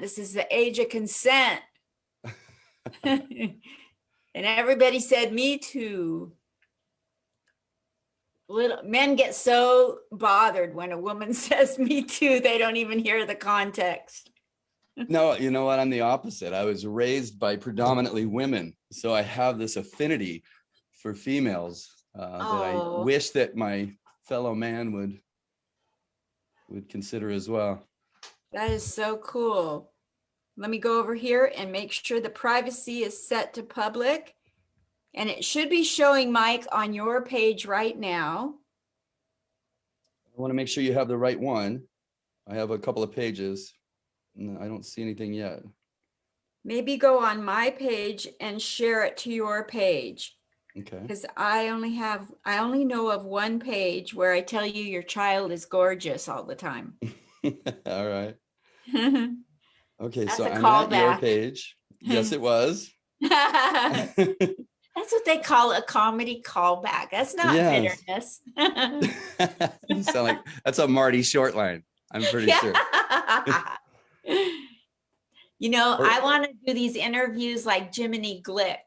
This is the age of consent. And everybody said, me too. Little men get so bothered when a woman says me too, they don't even hear the context. No, you know what? I'm the opposite. I was raised by predominantly women, so I have this affinity for females that I wish that my fellow man would consider as well. That is so cool. Let me go over here and make sure the privacy is set to public. And it should be showing, Mike, on your page right now. I want to make sure you have the right one. I have a couple of pages. I don't see anything yet. Maybe go on my page and share it to your page. Okay. Because I only know of one page where I tell you your child is gorgeous all the time. All right. Okay, That's so a I'm at your callback. page. Yes, it was. That's what they call a comedy callback. That's not bitterness. You sound like that's a Marty Short line, I'm pretty sure. You know, I want to do these interviews like Jiminy Glick.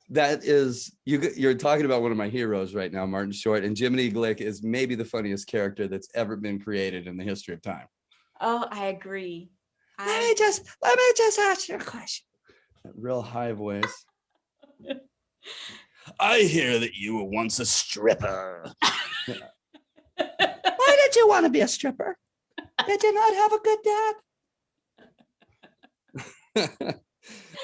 That is, you're talking about one of my heroes right now, Martin Short, and Jiminy Glick is maybe the funniest character that's ever been created in the history of time. Oh, I agree. Let me just ask you a question. That real high voice. I hear that you were once a stripper. Why did you want to be a stripper? Did you not have a good dad?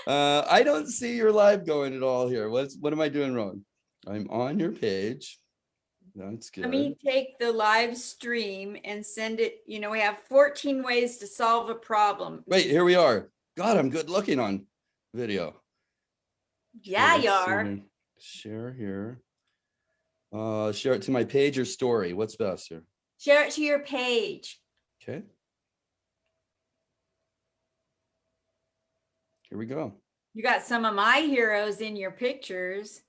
I don't see your live going at all here. What am I doing wrong? I'm on your page. That's good. Let me take the live stream and send it. You know, we have 14 ways to solve a problem. Wait, here we are. God, I'm good looking on video. Yeah, you are. Share here. Share it to my page or story. What's best here? Share it to your page. Okay. Here we go. You got some of my heroes in your pictures.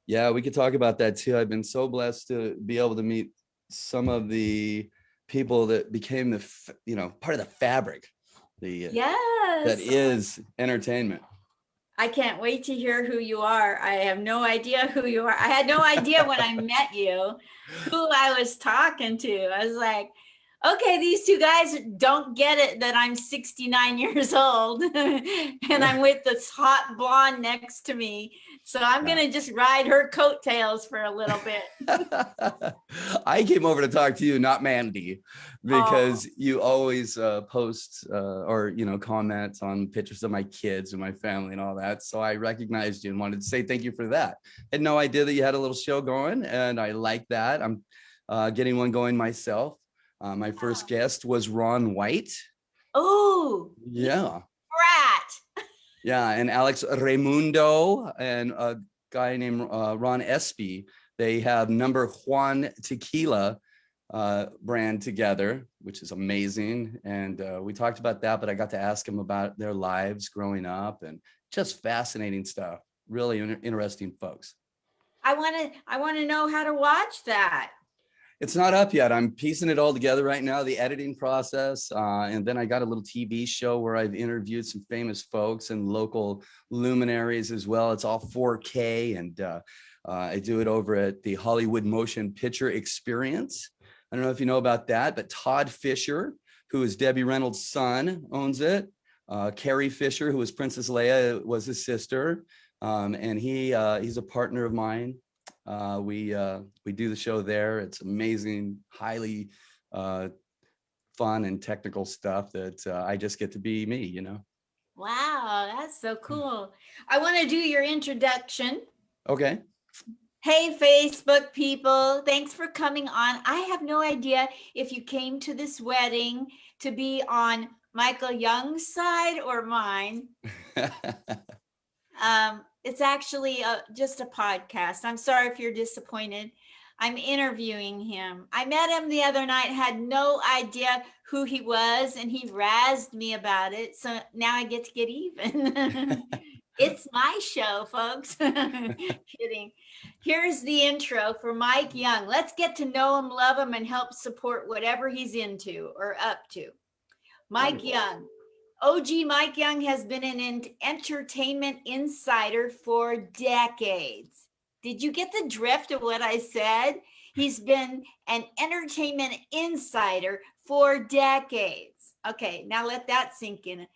Yeah, we could talk about that too. I've been so blessed to be able to meet some of the people that became the, part of the fabric. That is entertainment. I can't wait to hear who you are. I have no idea who you are. I had no idea when I met you who I was talking to. I was like, okay, these two guys don't get it that I'm 69 years old and I'm with this hot blonde next to me. So I'm going to just ride her coattails for a little bit. I came over to talk to you, not Mandy, because you always post or, comment on pictures of my kids and my family and all that. So I recognized you and wanted to say thank you for that. Had no idea that you had a little show going, and I like that. I'm getting one going myself. My first guest was Ron White. Oh, yeah. Brat. Yeah, and Alex Raimundo and a guy named Ron Espy. They have Number Juan Tequila brand together, which is amazing. And we talked about that, but I got to ask them about their lives growing up and just fascinating stuff. Really interesting folks. I want to know how to watch that. It's not up yet. I'm piecing it all together right now, the editing process. And then I got a little TV show where I've interviewed some famous folks and local luminaries as well. It's all 4K. And I do it over at the Hollywood Motion Picture Experience. I don't know if you know about that, but Todd Fisher, who is Debbie Reynolds' son, owns it. Carrie Fisher, who was Princess Leia, was his sister. And he's a partner of mine. We do the show there. It's amazing, highly fun and technical stuff that I just get to be me, Wow, that's so cool. I want to do your introduction. Okay. Hey, Facebook people, thanks for coming on. I have no idea if you came to this wedding to be on Michael Young's side or mine. It's actually just a podcast. I'm sorry if you're disappointed. I'm interviewing him. I met him the other night, had no idea who he was, and he razzed me about it. So now I get to get even. It's my show, folks. Kidding. Here's the intro for Mike Young. Let's get to know him, love him, and help support whatever he's into or up to. Mike Young, OG Mike Young has been an entertainment insider for decades. Did you get the drift of what I said? He's been an entertainment insider for decades. Okay, now let that sink in.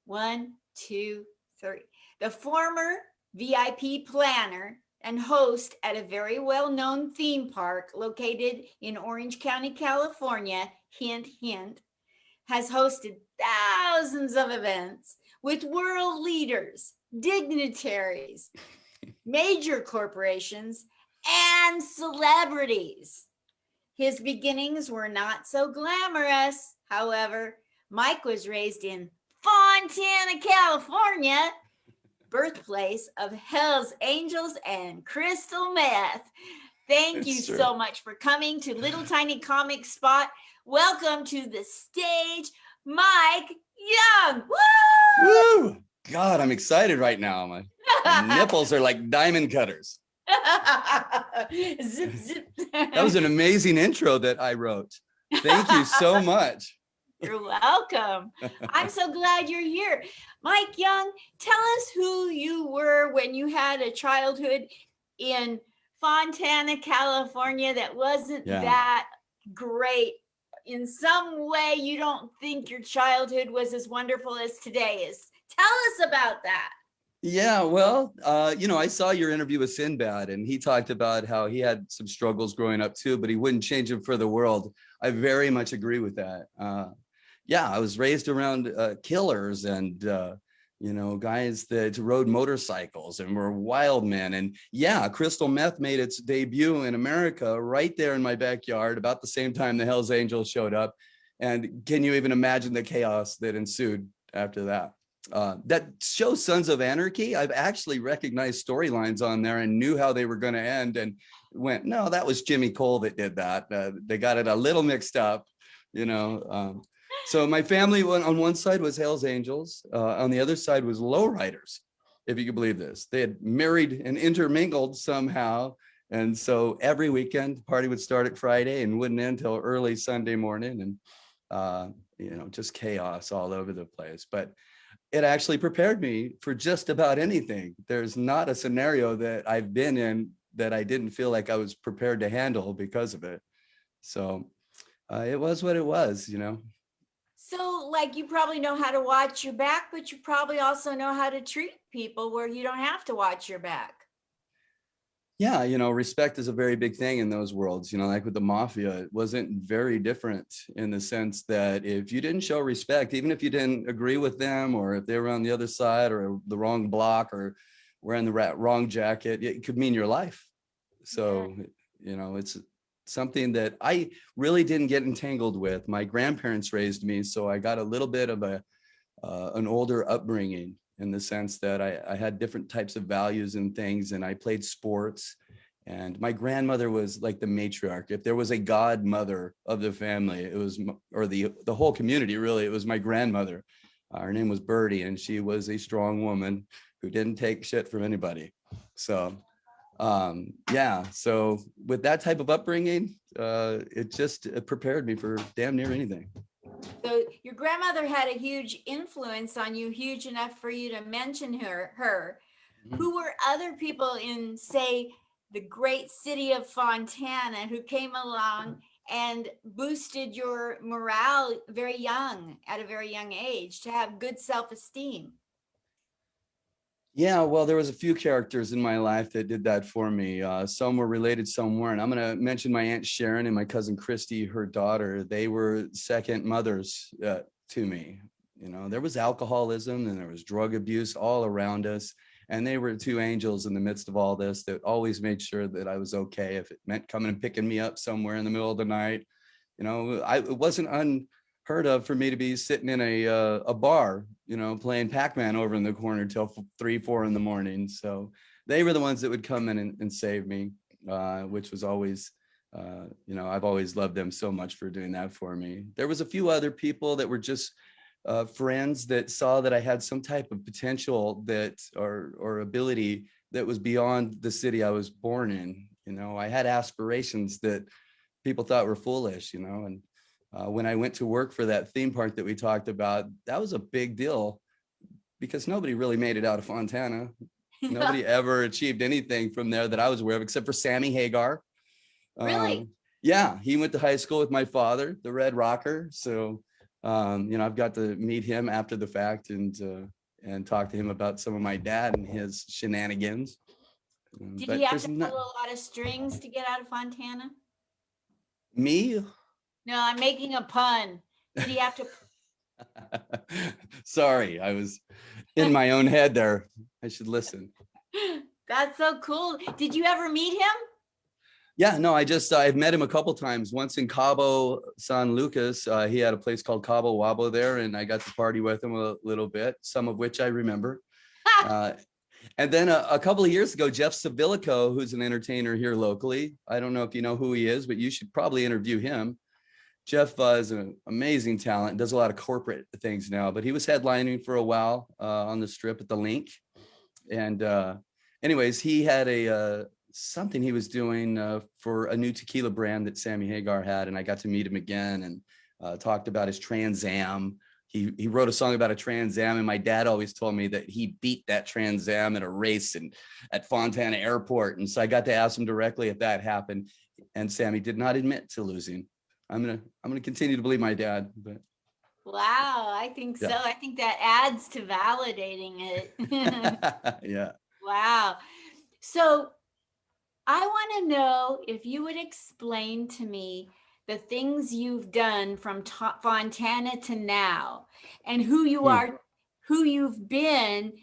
1, 2, 3. The former VIP planner and host at a very well-known theme park located in Orange County, California, hint, hint, has hosted thousands of events with world leaders, dignitaries, major corporations, and celebrities. His beginnings were not so glamorous. However, Mike was raised in Fontana, California, birthplace of Hell's Angels and crystal meth. Thank you It's true. so much for coming to Little Tiny Comic Spot. Welcome to the stage, Mike Young. Woo! Woo! God, I'm excited right now. My nipples are like diamond cutters. Zip, zip. That was an amazing intro that I wrote. Thank you so much. You're welcome. I'm so glad you're here. Mike Young, tell us who you were when you had a childhood in Fontana, California that wasn't Yeah. that great. In some way, you don't think your childhood was as wonderful as today is. Tell us about that. Yeah, well, I saw your interview with Sinbad, and he talked about how he had some struggles growing up too, but he wouldn't change them for the world. I very much agree with that. Yeah, I was raised around killers and guys that rode motorcycles and were wild men. And yeah, crystal meth made its debut in America right there in my backyard about the same time the Hells Angels showed up. And can you even imagine the chaos that ensued after that? That show Sons of Anarchy, I've actually recognized storylines on there and knew how they were going to end and went, no, that was Jimmy Cole that did that. They got it a little mixed up, So my family on one side was Hells Angels. On the other side was Lowriders, if you could believe this. They had married and intermingled somehow. And so every weekend, the party would start at Friday and wouldn't end till early Sunday morning. And, just chaos all over the place. But it actually prepared me for just about anything. There's not a scenario that I've been in that I didn't feel like I was prepared to handle because of it. So it was what it was. So, like, you probably know how to watch your back, but you probably also know how to treat people where you don't have to watch your back. Yeah, respect is a very big thing in those worlds. Like with the mafia, it wasn't very different in the sense that if you didn't show respect, even if you didn't agree with them, or if they were on the other side or the wrong block or wearing the wrong jacket, it could mean your life. So, it's something that I really didn't get entangled with. My grandparents raised me, so I got a little bit of an older upbringing, in the sense that I had different types of values and things, and I played sports. And my grandmother was like the matriarch. If there was a godmother of the family, it was, or the whole community, really, it was my grandmother. Her name was Birdie, and she was a strong woman who didn't take shit from anybody. So, so with that type of upbringing, it prepared me for damn near anything. So your grandmother had a huge influence on you, huge enough for you to mention her. Mhm. Who were other people in, say, the great city of Fontana who came along and boosted your morale at a very young age, to have good self-esteem? Yeah, well, there was a few characters in my life that did that for me. Some were related, some weren't. I'm going to mention my Aunt Sharon and my cousin Christy, her daughter. They were second mothers to me. There was alcoholism and there was drug abuse all around us. And they were two angels in the midst of all this that always made sure that I was okay. If it meant coming and picking me up somewhere in the middle of the night, it wasn't unheard of for me to be sitting in a bar, playing Pac-Man over in the corner till 3, 4 in the morning. So they were the ones that would come in and save me, which was always, I've always loved them so much for doing that for me. There was a few other people that were just friends that saw that I had some type of potential or ability that was beyond the city I was born in. I had aspirations that people thought were foolish, and when I went to work for that theme park that we talked about, that was a big deal because nobody really made it out of Fontana. Nobody ever achieved anything from there that I was aware of, except for Sammy Hagar. Really? Yeah, he went to high school with my father, the Red Rocker. So, I've got to meet him after the fact and talk to him about some of my dad and his shenanigans. Did he But have there's to not pull a lot of strings to get out of Fontana? me. No, I'm making a pun. Did he have to? Sorry, I was in my own head there. I should listen. That's so cool. Did you ever meet him? Yeah, no, I've met him a couple times. Once in Cabo San Lucas, he had a place called Cabo Wabo there, and I got to party with him a little bit, some of which I remember. And then a couple of years ago, Jeff Savilico, who's an entertainer here locally. I don't know if you know who he is, but you should probably interview him. Jeff is an amazing talent, does a lot of corporate things now, but he was headlining for a while on the Strip at the Link. And anyways, he had something he was doing for a new tequila brand that Sammy Hagar had, and I got to meet him again and talked about his Trans Am. He wrote a song about a Trans Am, and my dad always told me that he beat that Trans Am at a race at Fontana Airport. And so I got to ask him directly if that happened, and Sammy did not admit to losing. I'm gonna continue to believe my dad, but Wow, I think so. yeah. I think that adds to validating it. Yeah. Wow. So I want to know if you would explain to me the things you've done from Fontana to now and who you are, who you've been.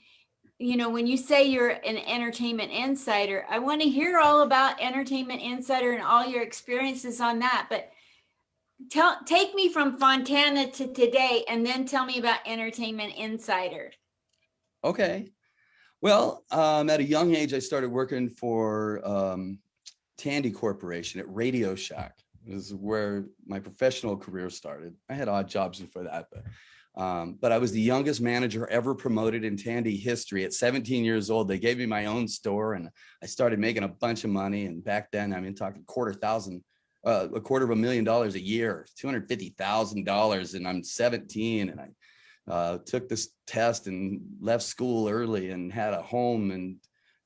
When you say you're an entertainment insider, I want to hear all about Entertainment Insider and all your experiences on that. But take me from Fontana to today and then tell me about Entertainment Insider. Okay. Well, at a young age, I started working for Tandy Corporation at Radio Shack. This is where my professional career started. I had odd jobs before that, but I was the youngest manager ever promoted in Tandy history. At 17 years old, they gave me my own store, and I started making a bunch of money. And back then, talking $250,000 a year, $250,000, and I'm 17, and I took this test and left school early and had a home, and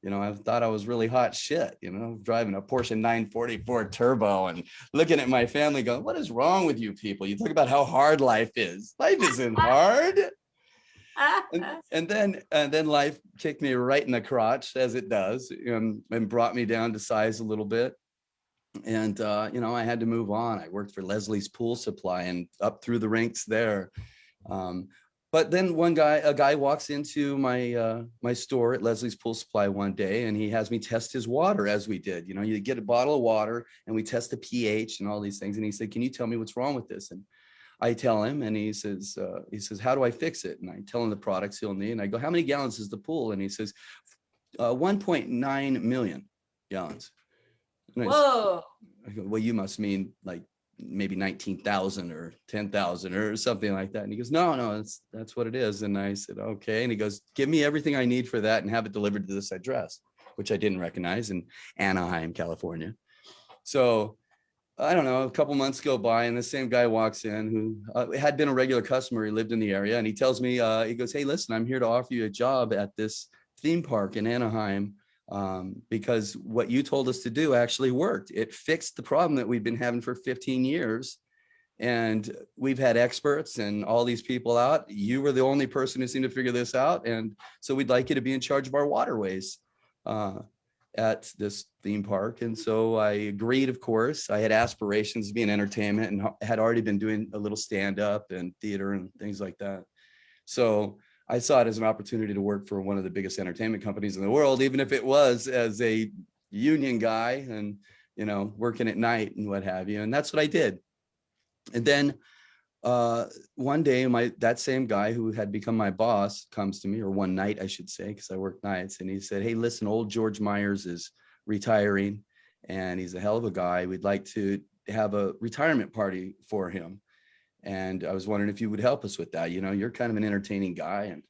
I thought I was really hot shit, driving a Porsche 944 turbo and looking at my family going, what is wrong with you people? You talk about how hard life is. Life isn't hard. And then life kicked me right in the crotch, as it does, and brought me down to size a little bit. And I had to move on. I worked for Leslie's Pool Supply and up through the ranks there. But then a guy walks into my store at Leslie's Pool Supply one day, and he has me test his water, as we did. You get a bottle of water and we test the pH and all these things. And he said, "Can you tell me what's wrong with this?" And I tell him, and he says, "How do I fix it?" And I tell him the products he'll need. And I go, "How many gallons is the pool?" And he says, 1.9 million gallons. Whoa. I go, "Well, you must mean like maybe 19,000 or 10,000 or something like that." And he goes, no, that's what it is. And I said, okay. And he goes, "Give me everything I need for that and have it delivered to this address," which I didn't recognize, in Anaheim, California. So I don't know, a couple months go by, and the same guy walks in who had been a regular customer. He lived in the area, and he tells me, he goes, "Hey, listen, I'm here to offer you a job at this theme park in Anaheim. Because what you told us to do actually worked. It fixed the problem that we've been having for 15 years. And we've had experts and all these people out. You were the only person who seemed to figure this out. And so we'd like you to be in charge of our waterways at this theme park." And so I agreed, of course. I had aspirations to be in entertainment and had already been doing a little stand-up and theater and things like that. So I saw it as an opportunity to work for one of the biggest entertainment companies in the world, even if it was as a union guy and, working at night and what have you. And that's what I did. And then one day, that same guy who had become my boss comes to me, or one night, I should say, because I work nights. And he said, "Hey, listen, old George Myers is retiring, and he's a hell of a guy. We'd like to have a retirement party for him. And I was wondering if you would help us with that. You're kind of an entertaining guy, and,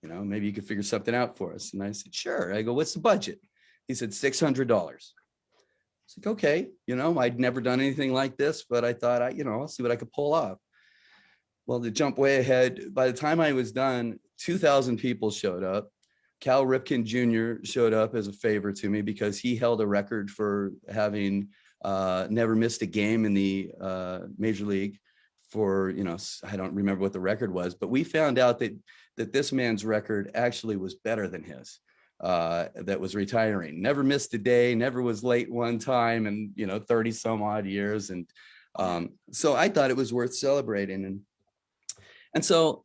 maybe you could figure something out for us." And I said, "Sure." I go, "What's the budget?" He said, $600. It's like, okay, I'd never done anything like this, but I thought I'll see what I could pull off. Well, to jump way ahead, by the time I was done, 2,000 people showed up. Cal Ripken Jr. showed up as a favor to me because he held a record for having never missed a game in the major league for, I don't remember what the record was, but we found out that this man's record actually was better than his. That was retiring, never missed a day, never was late one time, and 30 some odd years. And so I thought it was worth celebrating. And so,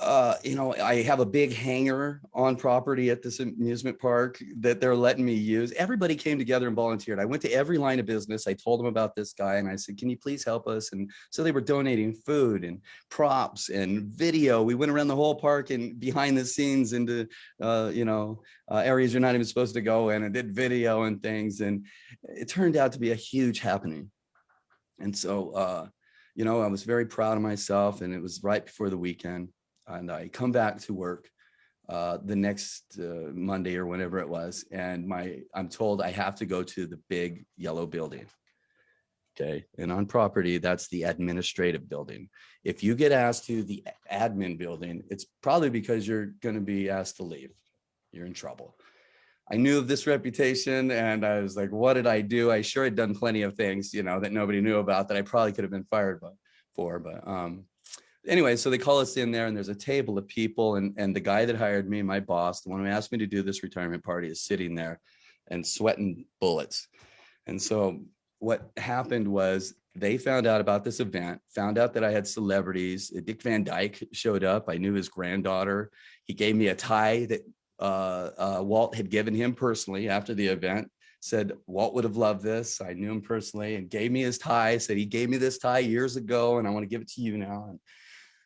I have a big hangar on property at this amusement park that they're letting me use. Everybody came together and volunteered. I went to every line of business. I told them about this guy and I said, can you please help us? And so they were donating food and props and video. We went around the whole park and behind the scenes into, areas you're not even supposed to go in, and did video and things. And it turned out to be a huge happening. And so, I was very proud of myself, and it was right before the weekend. And I come back to work the next Monday or whenever it was. And I'm told I have to go to the big yellow building. Okay. And on property, that's the administrative building. If you get asked to the admin building, it's probably because you're going to be asked to leave. You're in trouble. I knew of this reputation, and I was like, what did I do? I sure had done plenty of things, that nobody knew about that I probably could have been fired for. But anyway, so they call us in there, and there's a table of people, and the guy that hired me, my boss, the one who asked me to do this retirement party, is sitting there and sweating bullets. And so what happened was they found out about this event, found out that I had celebrities. Dick Van Dyke showed up. I knew his granddaughter. He gave me a tie that Walt had given him personally after the event. Said Walt would have loved this. I knew him personally, and gave me his tie. Said he gave me this tie years ago, and I want to give it to you now. And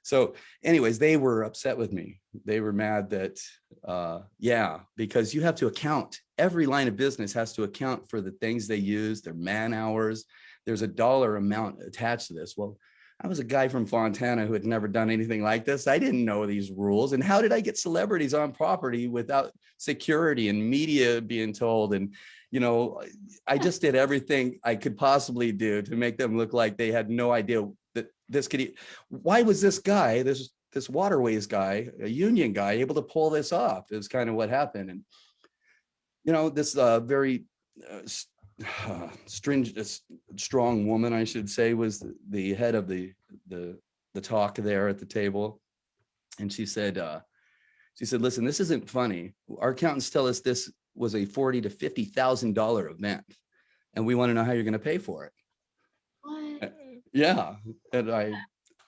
so anyways, they were upset with me. They were mad that, because you have to account. Every line of business has to account for the things they use, their man hours. There's a dollar amount attached to this. Well, I was a guy from Fontana who had never done anything like this. I didn't know these rules. And how did I get celebrities on property without security and media being told? And, I just did everything I could possibly do to make them look like they had no idea that this could. Why was this guy, this waterways guy, a union guy, able to pull this off? Is kind of what happened. And, this very stringent, strong woman, I should say, was the head of the talk there at the table. And she said, listen, this isn't funny. Our accountants tell us this was a $40,000 to $50,000 event, and we want to know how you're going to pay for it. What? Yeah. And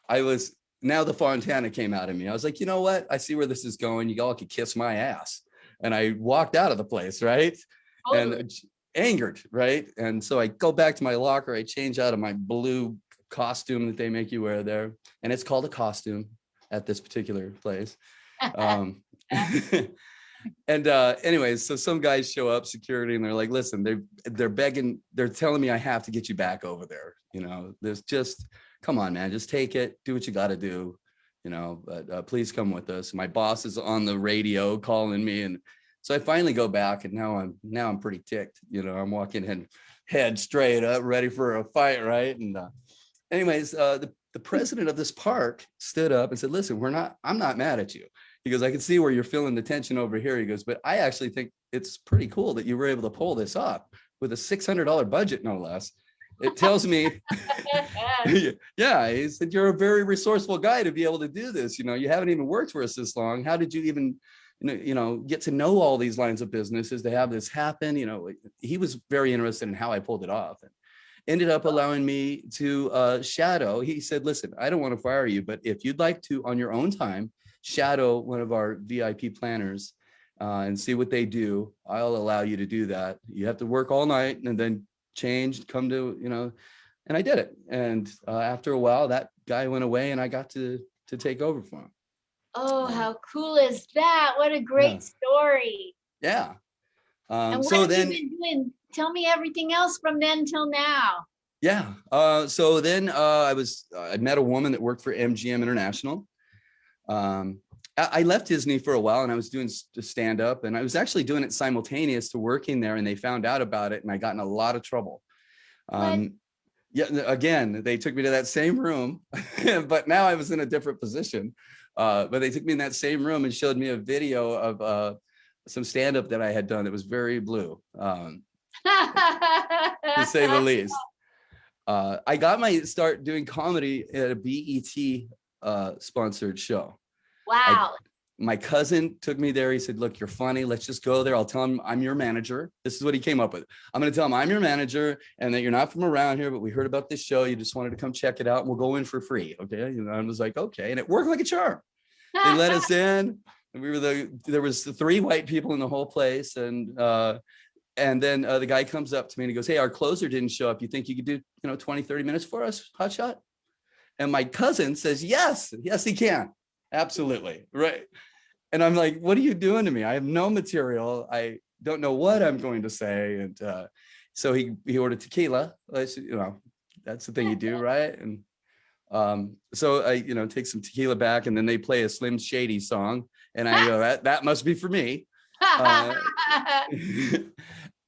I was, now the Fontana came out of me. I was like, you know what? I see where this is going. You all could kiss my ass. And I walked out of the place, right? And angered, right? And so I go back to my locker. I change out of my blue costume that they make you wear there. And it's called a costume at this particular place. And anyways, so some guys show up, security, and they're like, listen, they're begging, they're telling me I have to get you back over there. There's just, come on, man, just take it, do what you got to do, but please come with us. My boss is on the radio calling me. And so I finally go back, and now I'm pretty ticked. I'm walking in head straight up, ready for a fight. Right. And anyways, the president of this park stood up and said, listen, I'm not mad at you. He goes, I can see where you're feeling the tension over here. He goes, but I actually think it's pretty cool that you were able to pull this off with a $600 budget, no less. It tells me, yeah, he said, you're a very resourceful guy to be able to do this. You haven't even worked for us this long. How did you even, get to know all these lines of businesses to have this happen? He was very interested in how I pulled it off, and ended up allowing me to shadow. He said, listen, I don't want to fire you, but if you'd like to, on your own time, shadow one of our VIP planners and see what they do, I'll allow you to do that. You have to work all night and then change, come to, and I did it. And after a while, that guy went away, and I got to take over for him. Oh, how cool is that? What a great story. Yeah. And what have you been doing? Tell me everything else from then till now. Yeah. So then I met a woman that worked for MGM International. I left Disney for a while, and I was doing stand up, and I was actually doing it simultaneous to working there, and they found out about it, and I got in a lot of trouble What? Yeah, again, they took me to that same room, but now I was in a different position. But they took me in that same room and showed me a video of some stand-up that I had done that was very blue, to say the least. I got my start doing comedy at a BET sponsored show. I Wow. My cousin took me there. He said, look, you're funny. Let's just go there. I'll tell him I'm your manager. This is what he came up with. I'm going to tell him I'm your manager and that you're not from around here, but we heard about this show. You just wanted to come check it out and we'll go in for free. Okay. And I was like, okay. And it worked like a charm. They let us in and there was the 3 white people in the whole place. And then the guy comes up to me and he goes, hey, our closer didn't show up. You think you could do, 20, 30 minutes for us, hotshot? And my cousin says, yes, he can. Absolutely. Right. And I'm like, what are you doing to me? I have no material. I don't know what I'm going to say. And so he ordered tequila. That's the thing you do, right? And so I, take some tequila back and then they play a Slim Shady song. And I go, that must be for me.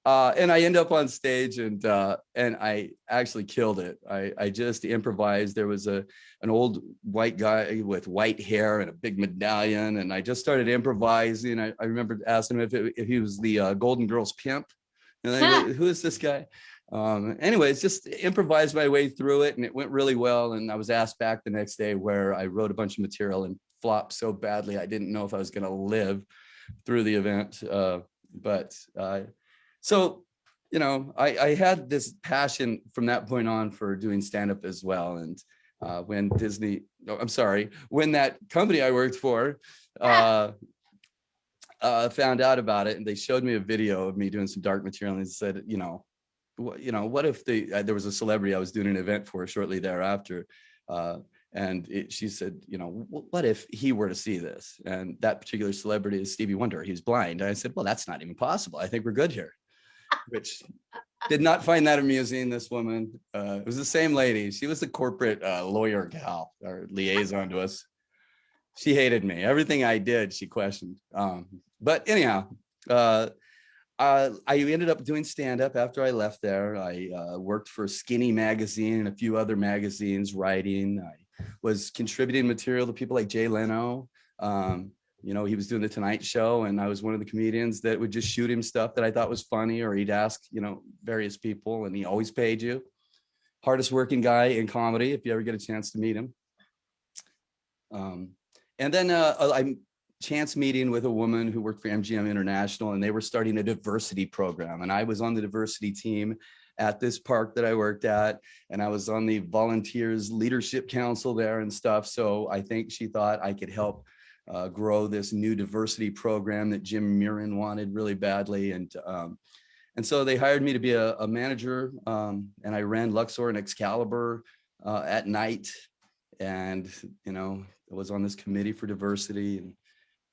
And I end up on stage and I actually killed it. I just improvised. There was an old white guy with white hair and a big medallion. And I just started improvising. I remember asking him if he was the Golden Girls pimp. And I go, who is this guy? Anyways, just improvised my way through it and it went really well. And I was asked back the next day where I wrote a bunch of material and flopped so badly. I didn't know if I was going to live through the event. So, I had this passion from that point on for doing stand-up as well. And when when that company I worked for found out about it and they showed me a video of me doing some dark material and they said, what if there was a celebrity I was doing an event for shortly thereafter. She said, what if he were to see this? And that particular celebrity is Stevie Wonder. He's blind. And I said, well, that's not even possible. I think we're good here. Which did not find that amusing, this woman. It was the same lady. She was the corporate lawyer gal or liaison to us. She hated me. Everything I did, she questioned. But anyhow, I ended up doing stand-up after I left there. I worked for Skinny Magazine and a few other magazines writing. I was contributing material to people like Jay Leno. He was doing the Tonight Show and I was one of the comedians that would just shoot him stuff that I thought was funny, or he'd ask, various people and he always paid you. Hardest working guy in comedy, if you ever get a chance to meet him. And then I chance meeting with a woman who worked for MGM International and they were starting a diversity program. And I was on the diversity team at this park that I worked at. And I was on the volunteers leadership council there and stuff. So I think she thought I could help grow this new diversity program that Jim Murin wanted really badly. And so they hired me to be a manager and I ran Luxor and Excalibur at night. And, I was on this committee for diversity.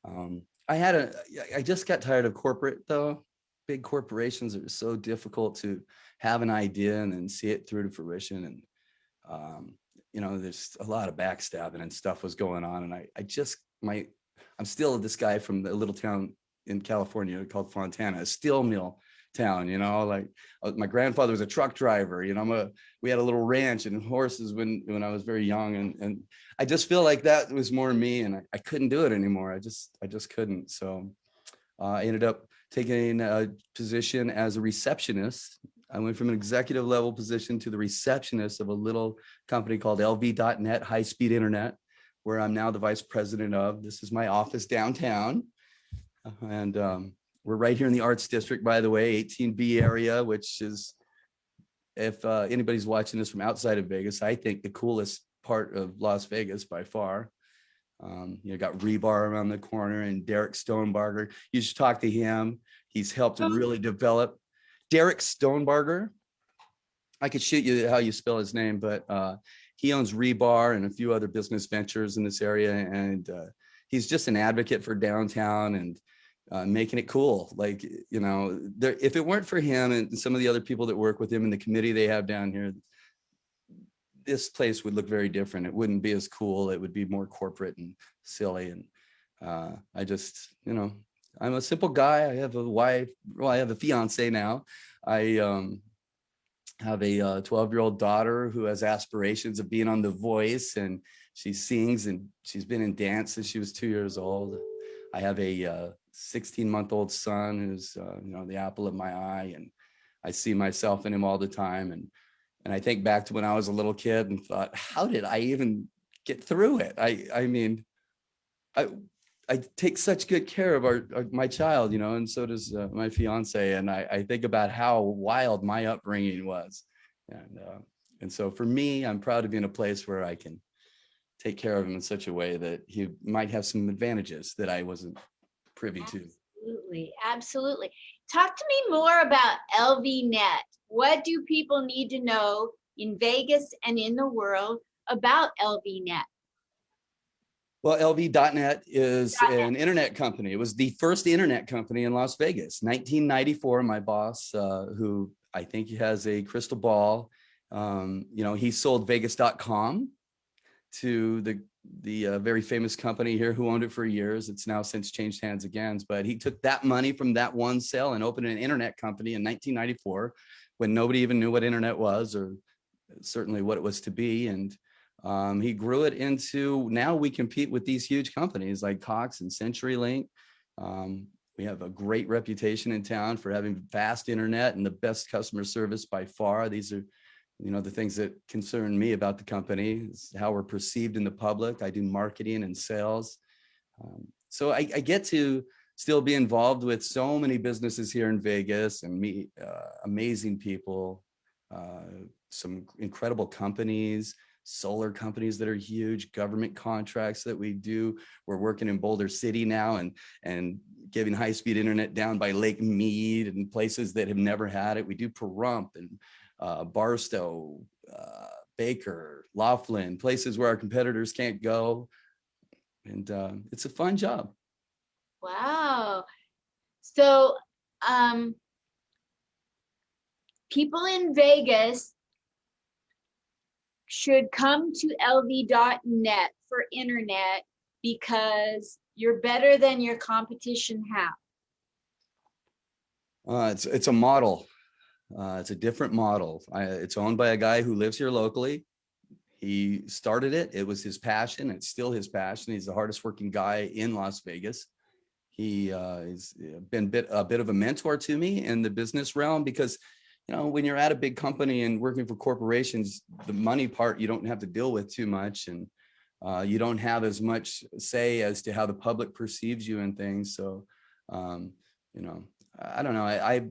And I just got tired of corporate though. Big corporations are so difficult to have an idea and then see it through to fruition. And, there's a lot of backstabbing and stuff was going on. And I'm still this guy from the little town in California called Fontana, a steel mill town, my grandfather was a truck driver, we had a little ranch and horses when I was very young. And I just feel like that was more me and I couldn't do it anymore. I just couldn't. So I ended up taking a position as a receptionist. I went from an executive level position to the receptionist of a little company called LV.net, high speed internet, where I'm now the vice president of. This is my office downtown. And we're right here in the Arts District, by the way, 18B area, which is, if anybody's watching this from outside of Vegas, I think the coolest part of Las Vegas by far. Got Rebar around the corner and Derek Stonebarger. You should talk to him. He's helped really develop. Derek Stonebarger. I could shoot you how you spell his name, but he owns Rebar and a few other business ventures in this area. And he's just an advocate for downtown and making it cool. If it weren't for him and some of the other people that work with him in the committee they have down here, this place would look very different. It wouldn't be as cool. It would be more corporate and silly. And I'm a simple guy. I have a wife. Well, I have a fiance now. I have a 12-year-old daughter who has aspirations of being on The Voice, and she sings, and she's been in dance since she was 2 years old. I have a 16-month-old son who's the apple of my eye, and I see myself in him all the time. And I think back to when I was a little kid and thought, how did I even get through it? I mean, I take such good care of my child, and so does my fiance. And I think about how wild my upbringing was. And so for me, I'm proud to be in a place where I can take care of him in such a way that he might have some advantages that I wasn't privy to. Absolutely. Absolutely. Talk to me more about LVNet. What do people need to know in Vegas and in the world about LVNet? Well, LV.net is an internet company. It was the first internet company in Las Vegas. 1994, my boss, who I think has a crystal ball, he sold Vegas.com to the very famous company here who owned it for years. It's now since changed hands again, but he took that money from that one sale and opened an internet company in 1994 when nobody even knew what internet was, or certainly what it was to be. And he grew it into, now we compete with these huge companies like Cox and CenturyLink. We have a great reputation in town for having fast internet and the best customer service by far. These are, the things that concern me about the company, is how we're perceived in the public. I do marketing and sales. So I get to still be involved with so many businesses here in Vegas and meet amazing people, some incredible companies, solar companies that are huge, government contracts that we do. We're working in Boulder City now and giving high-speed internet down by Lake Mead and places that have never had it. We do Pahrump and Barstow, Baker, Laughlin, places where our competitors can't go. And it's a fun job. Wow. So people in Vegas should come to LV.net for internet because you're better than your competition. How? It's a model. It's a different model. It's owned by a guy who lives here locally. He started it. It was his passion. It's still his passion. He's the hardest working guy in Las Vegas. He has been a bit of a mentor to me in the business realm because, when you're at a big company and working for corporations, the money part you don't have to deal with too much, and you don't have as much say as to how the public perceives you and things. So, I don't know.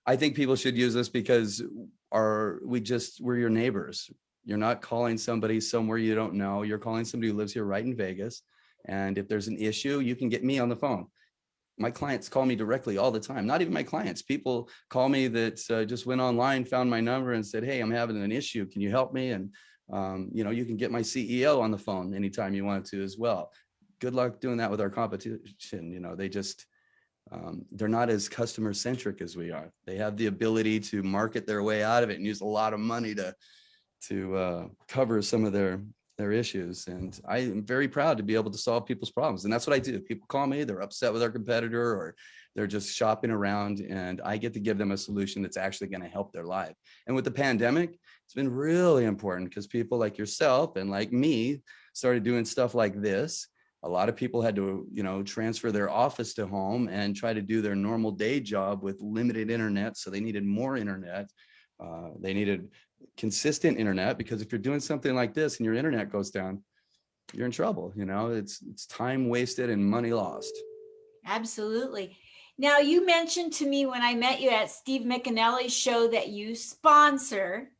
I think people should use this because we're your neighbors. You're not calling somebody somewhere you don't know. You're calling somebody who lives here right in Vegas. And if there's an issue, you can get me on the phone. My clients call me directly all the time. Not even my clients. People call me that just went online, found my number and said, hey, I'm having an issue. Can you help me? And, you can get my CEO on the phone anytime you want to as well. Good luck doing that with our competition. They just, they're not as customer centric as we are. They have the ability to market their way out of it and use a lot of money to cover some of their issues. And I am very proud to be able to solve people's problems. And that's what I do. People call me, they're upset with our competitor, or they're just shopping around, and I get to give them a solution that's actually going to help their life. And with the pandemic, it's been really important because people like yourself and like me started doing stuff like this. A lot of people had to, transfer their office to home and try to do their normal day job with limited internet. So they needed more internet. They needed consistent internet, because if you're doing something like this and your internet goes down, you're in trouble. It's time wasted and money lost. Absolutely. Now, you mentioned to me when I met you at Steve McAnally's show that you sponsor,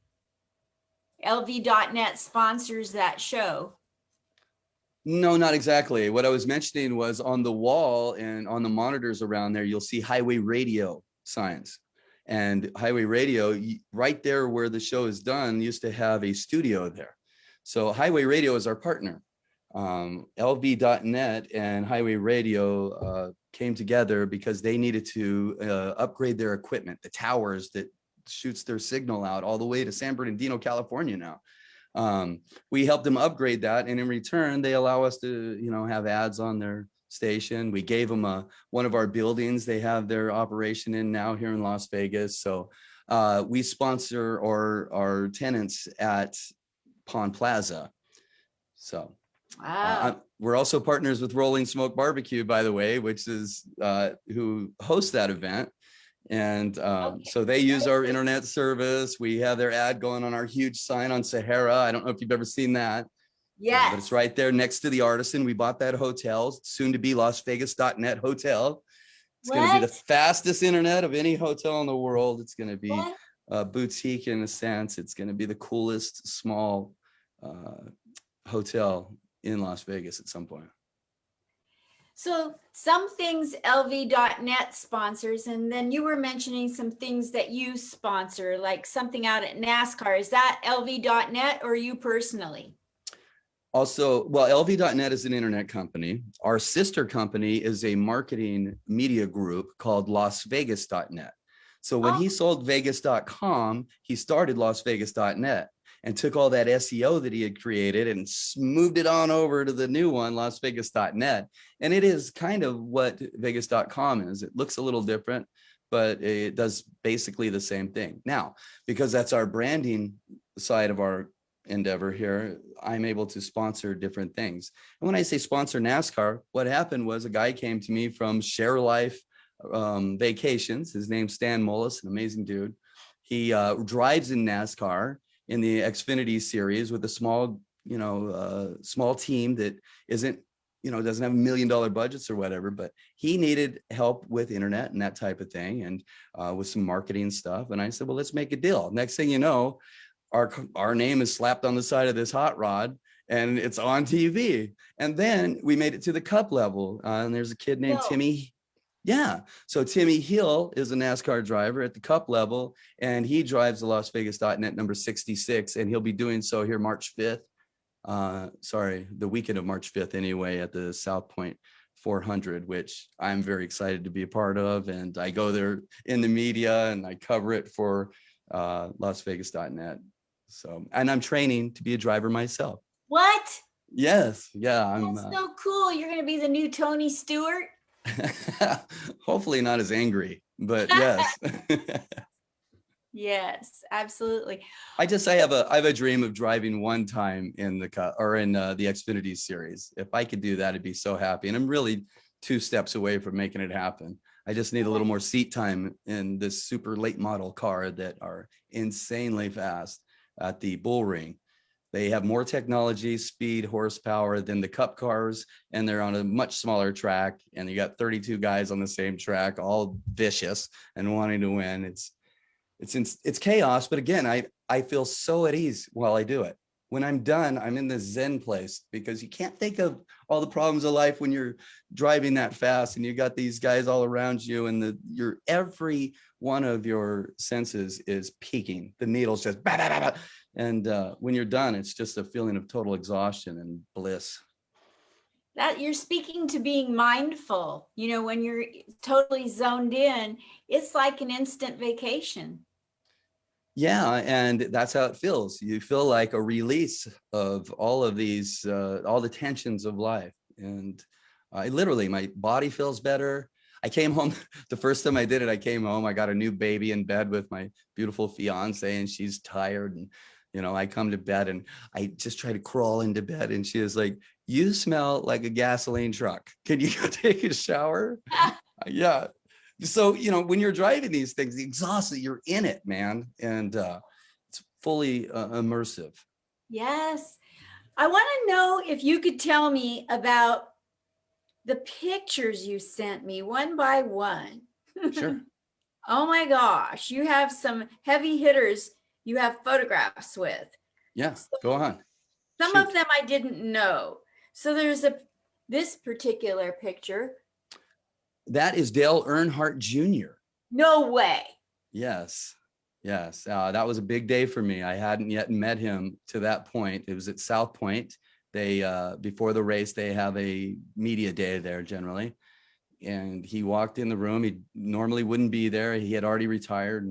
LV.net sponsors that show. No, not exactly. What I was mentioning was on the wall and on the monitors around there, you'll see Highway Radio signs. And Highway Radio, right there where the show is done, used to have a studio there. So Highway Radio is our partner. LV.net and Highway Radio came together because they needed to upgrade their equipment, the towers that shoots their signal out all the way to San Bernardino, California now. We helped them upgrade that, and in return, they allow us to, have ads on their station. We gave them one of our buildings they have their operation in now here in Las Vegas. So we sponsor our tenants at Pond Plaza. So Wow. we're also partners with Rolling Smoke Barbecue, by the way, which is who hosts that event. And Okay. so they use our internet service. We have their ad going on our huge sign on Sahara. I don't know if you've ever seen that. But it's Yes. right there next to the Artisan. We bought that hotel, soon to be LasVegas.net hotel. It's going to be the What? fastest internet of any hotel in the world. It's going to be What? a boutique in a sense. It's going to be the coolest small hotel in Las Vegas at some point. So some things LV.net sponsors, and then you were mentioning some things that you sponsor, like something out at NASCAR. Is that LV.net or you personally? Also, well, LV.net is an internet company. Our sister company is a marketing media group called LasVegas.net. So when he sold Vegas.com, he started LasVegas.net and took all that SEO that he had created and moved it on over to the new one, LasVegas.net. And it is kind of what Vegas.com is. It looks a little different, but it does basically the same thing. Now, because that's our branding side of our endeavor here, I'm able to sponsor different things. And when I say sponsor NASCAR, what happened was a guy came to me from Share Life Vacations. His name's Stan Mullis, an amazing dude. He drives in NASCAR in the Xfinity series with a small, small team that isn't, doesn't have $1 million budgets or whatever, but he needed help with internet and that type of thing, and with some marketing stuff. And I said, well, let's make a deal. Next thing you know, our name is slapped on the side of this hot rod and it's on TV. And then we made it to the Cup level. And there's a kid named Timmy. Yeah. So Timmy Hill is a NASCAR driver at the Cup level, and he drives the LasVegas.net number 66. And he'll be doing so here March 5th. The weekend of March 5th anyway, at the South Point 400, which I'm very excited to be a part of. And I go there in the media and I cover it for LasVegas.net. So, and I'm training to be a driver myself. What? Yes. Yeah. That's so cool. You're going to be the new Tony Stewart. Hopefully not as angry, but yes. Yes, absolutely. I have a dream of driving one time in the Xfinity series. If I could do that, I'd be so happy. And I'm really 2 steps away from making it happen. I just need a little more seat time in this super late model car that are insanely fast at the Bull Ring. They have more technology, speed, horsepower than the Cup cars, and they're on a much smaller track. And you got 32 guys on the same track, all vicious and wanting to win. It's chaos, but again, I feel so at ease while I do it. When I'm done, I'm in this Zen place, because you can't think of all the problems of life when you're driving that fast and you got these guys all around you, and your every one of your senses is peaking. The needle's just bah, bah, bah, bah. And when you're done, it's just a feeling of total exhaustion and bliss. That you're speaking to being mindful. When you're totally zoned in, it's like an instant vacation. Yeah, and that's how it feels. You feel like a release of all of these, all the tensions of life. And literally, my body feels better. I came home, the first time I did it, I came home, I got a new baby in bed with my beautiful fiance, and she's tired. And, I come to bed and I just try to crawl into bed, and she is like, you smell like a gasoline truck. Can you go take a shower? Yeah. So, when you're driving these things, the exhaust, you're in it, man. And it's fully immersive. Yes. I want to know if you could tell me about the pictures you sent me one by one. Sure. Oh my gosh. You have some heavy hitters you have photographs with. Yeah, go on. Some Shoot. of them I didn't know. So there's this particular picture. That is Dale Earnhardt Jr. No way. Yes. That was a big day for me. I hadn't yet met him to that point. It was at South Point. They, before the race, they have a media day there generally. And he walked in the room. He normally wouldn't be there. He had already retired.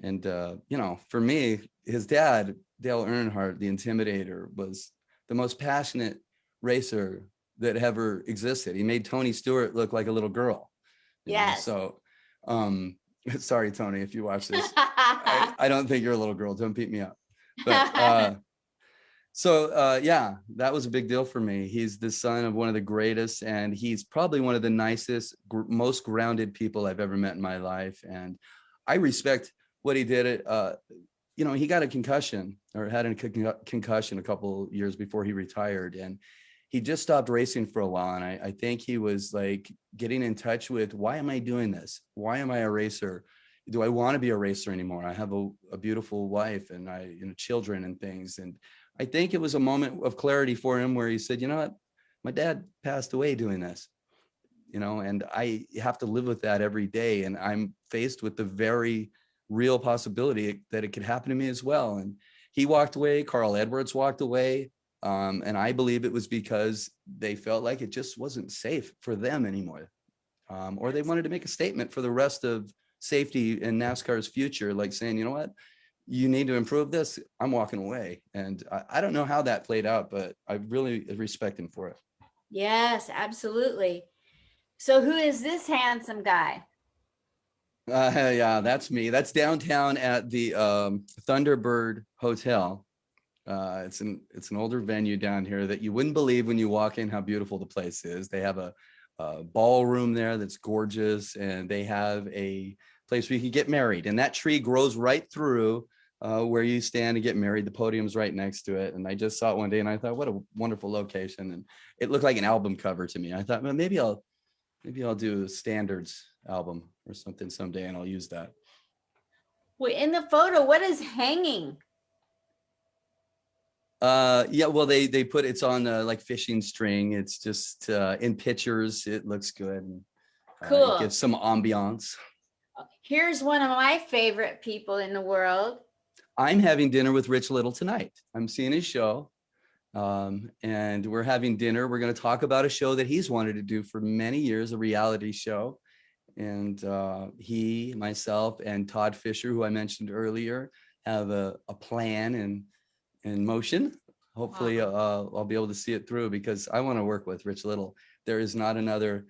And for me, his dad, Dale Earnhardt, the Intimidator, was the most passionate racer that ever existed. He made Tony Stewart look like a little girl. Yes. So Sorry, Tony, if you watch this. I don't think you're a little girl. Don't beat me up. But yeah, that was a big deal for me. He's the son of one of the greatest, and he's probably one of the nicest, most grounded people I've ever met in my life. And I respect what he did. He got a concussion, or had a concussion a couple years before he retired, and he just stopped racing for a while. And I think he was like getting in touch with, why am I doing this? Why am I a racer? Do I want to be a racer anymore? I have a beautiful wife and children and things. And I think it was a moment of clarity for him where he said, you know what, my dad passed away doing this, and I have to live with that every day. And I'm faced with the very real possibility that it could happen to me as well. And he walked away. Carl Edwards walked away. And I believe it was because they felt like it just wasn't safe for them anymore. Or they wanted to make a statement for the rest of safety in NASCAR's future, like saying, you know what, you need to improve this. I'm walking away. And I don't know how that played out, but I really respect him for it. Yes, absolutely. So who is this handsome guy? Yeah, that's me. That's downtown at the Thunderbird Hotel. It's an older venue down here that you wouldn't believe when you walk in how beautiful the place is. They have a ballroom there that's gorgeous, and they have a place where you can get married. And that tree grows right through where you stand and get married. The podium's right next to it. And I just saw it one day, and I thought, what a wonderful location. And it looked like an album cover to me. I thought, well, maybe I'll do a Standards album or something someday, and I'll use that. Well, in the photo, what is hanging? Yeah, well, they put it's on like fishing string. It's just in pictures. It looks good. And, cool. It gives some ambiance. Here's one of my favorite people in the world. I'm having dinner with Rich Little tonight. I'm seeing his show, and we're having dinner. We're going to talk about a show that he's wanted to do for many years, a reality show. And he, myself, and Todd Fisher, who I mentioned earlier, have a plan in motion. Hopefully I'll be able to see it through, because I want to work with Rich Little. There is not another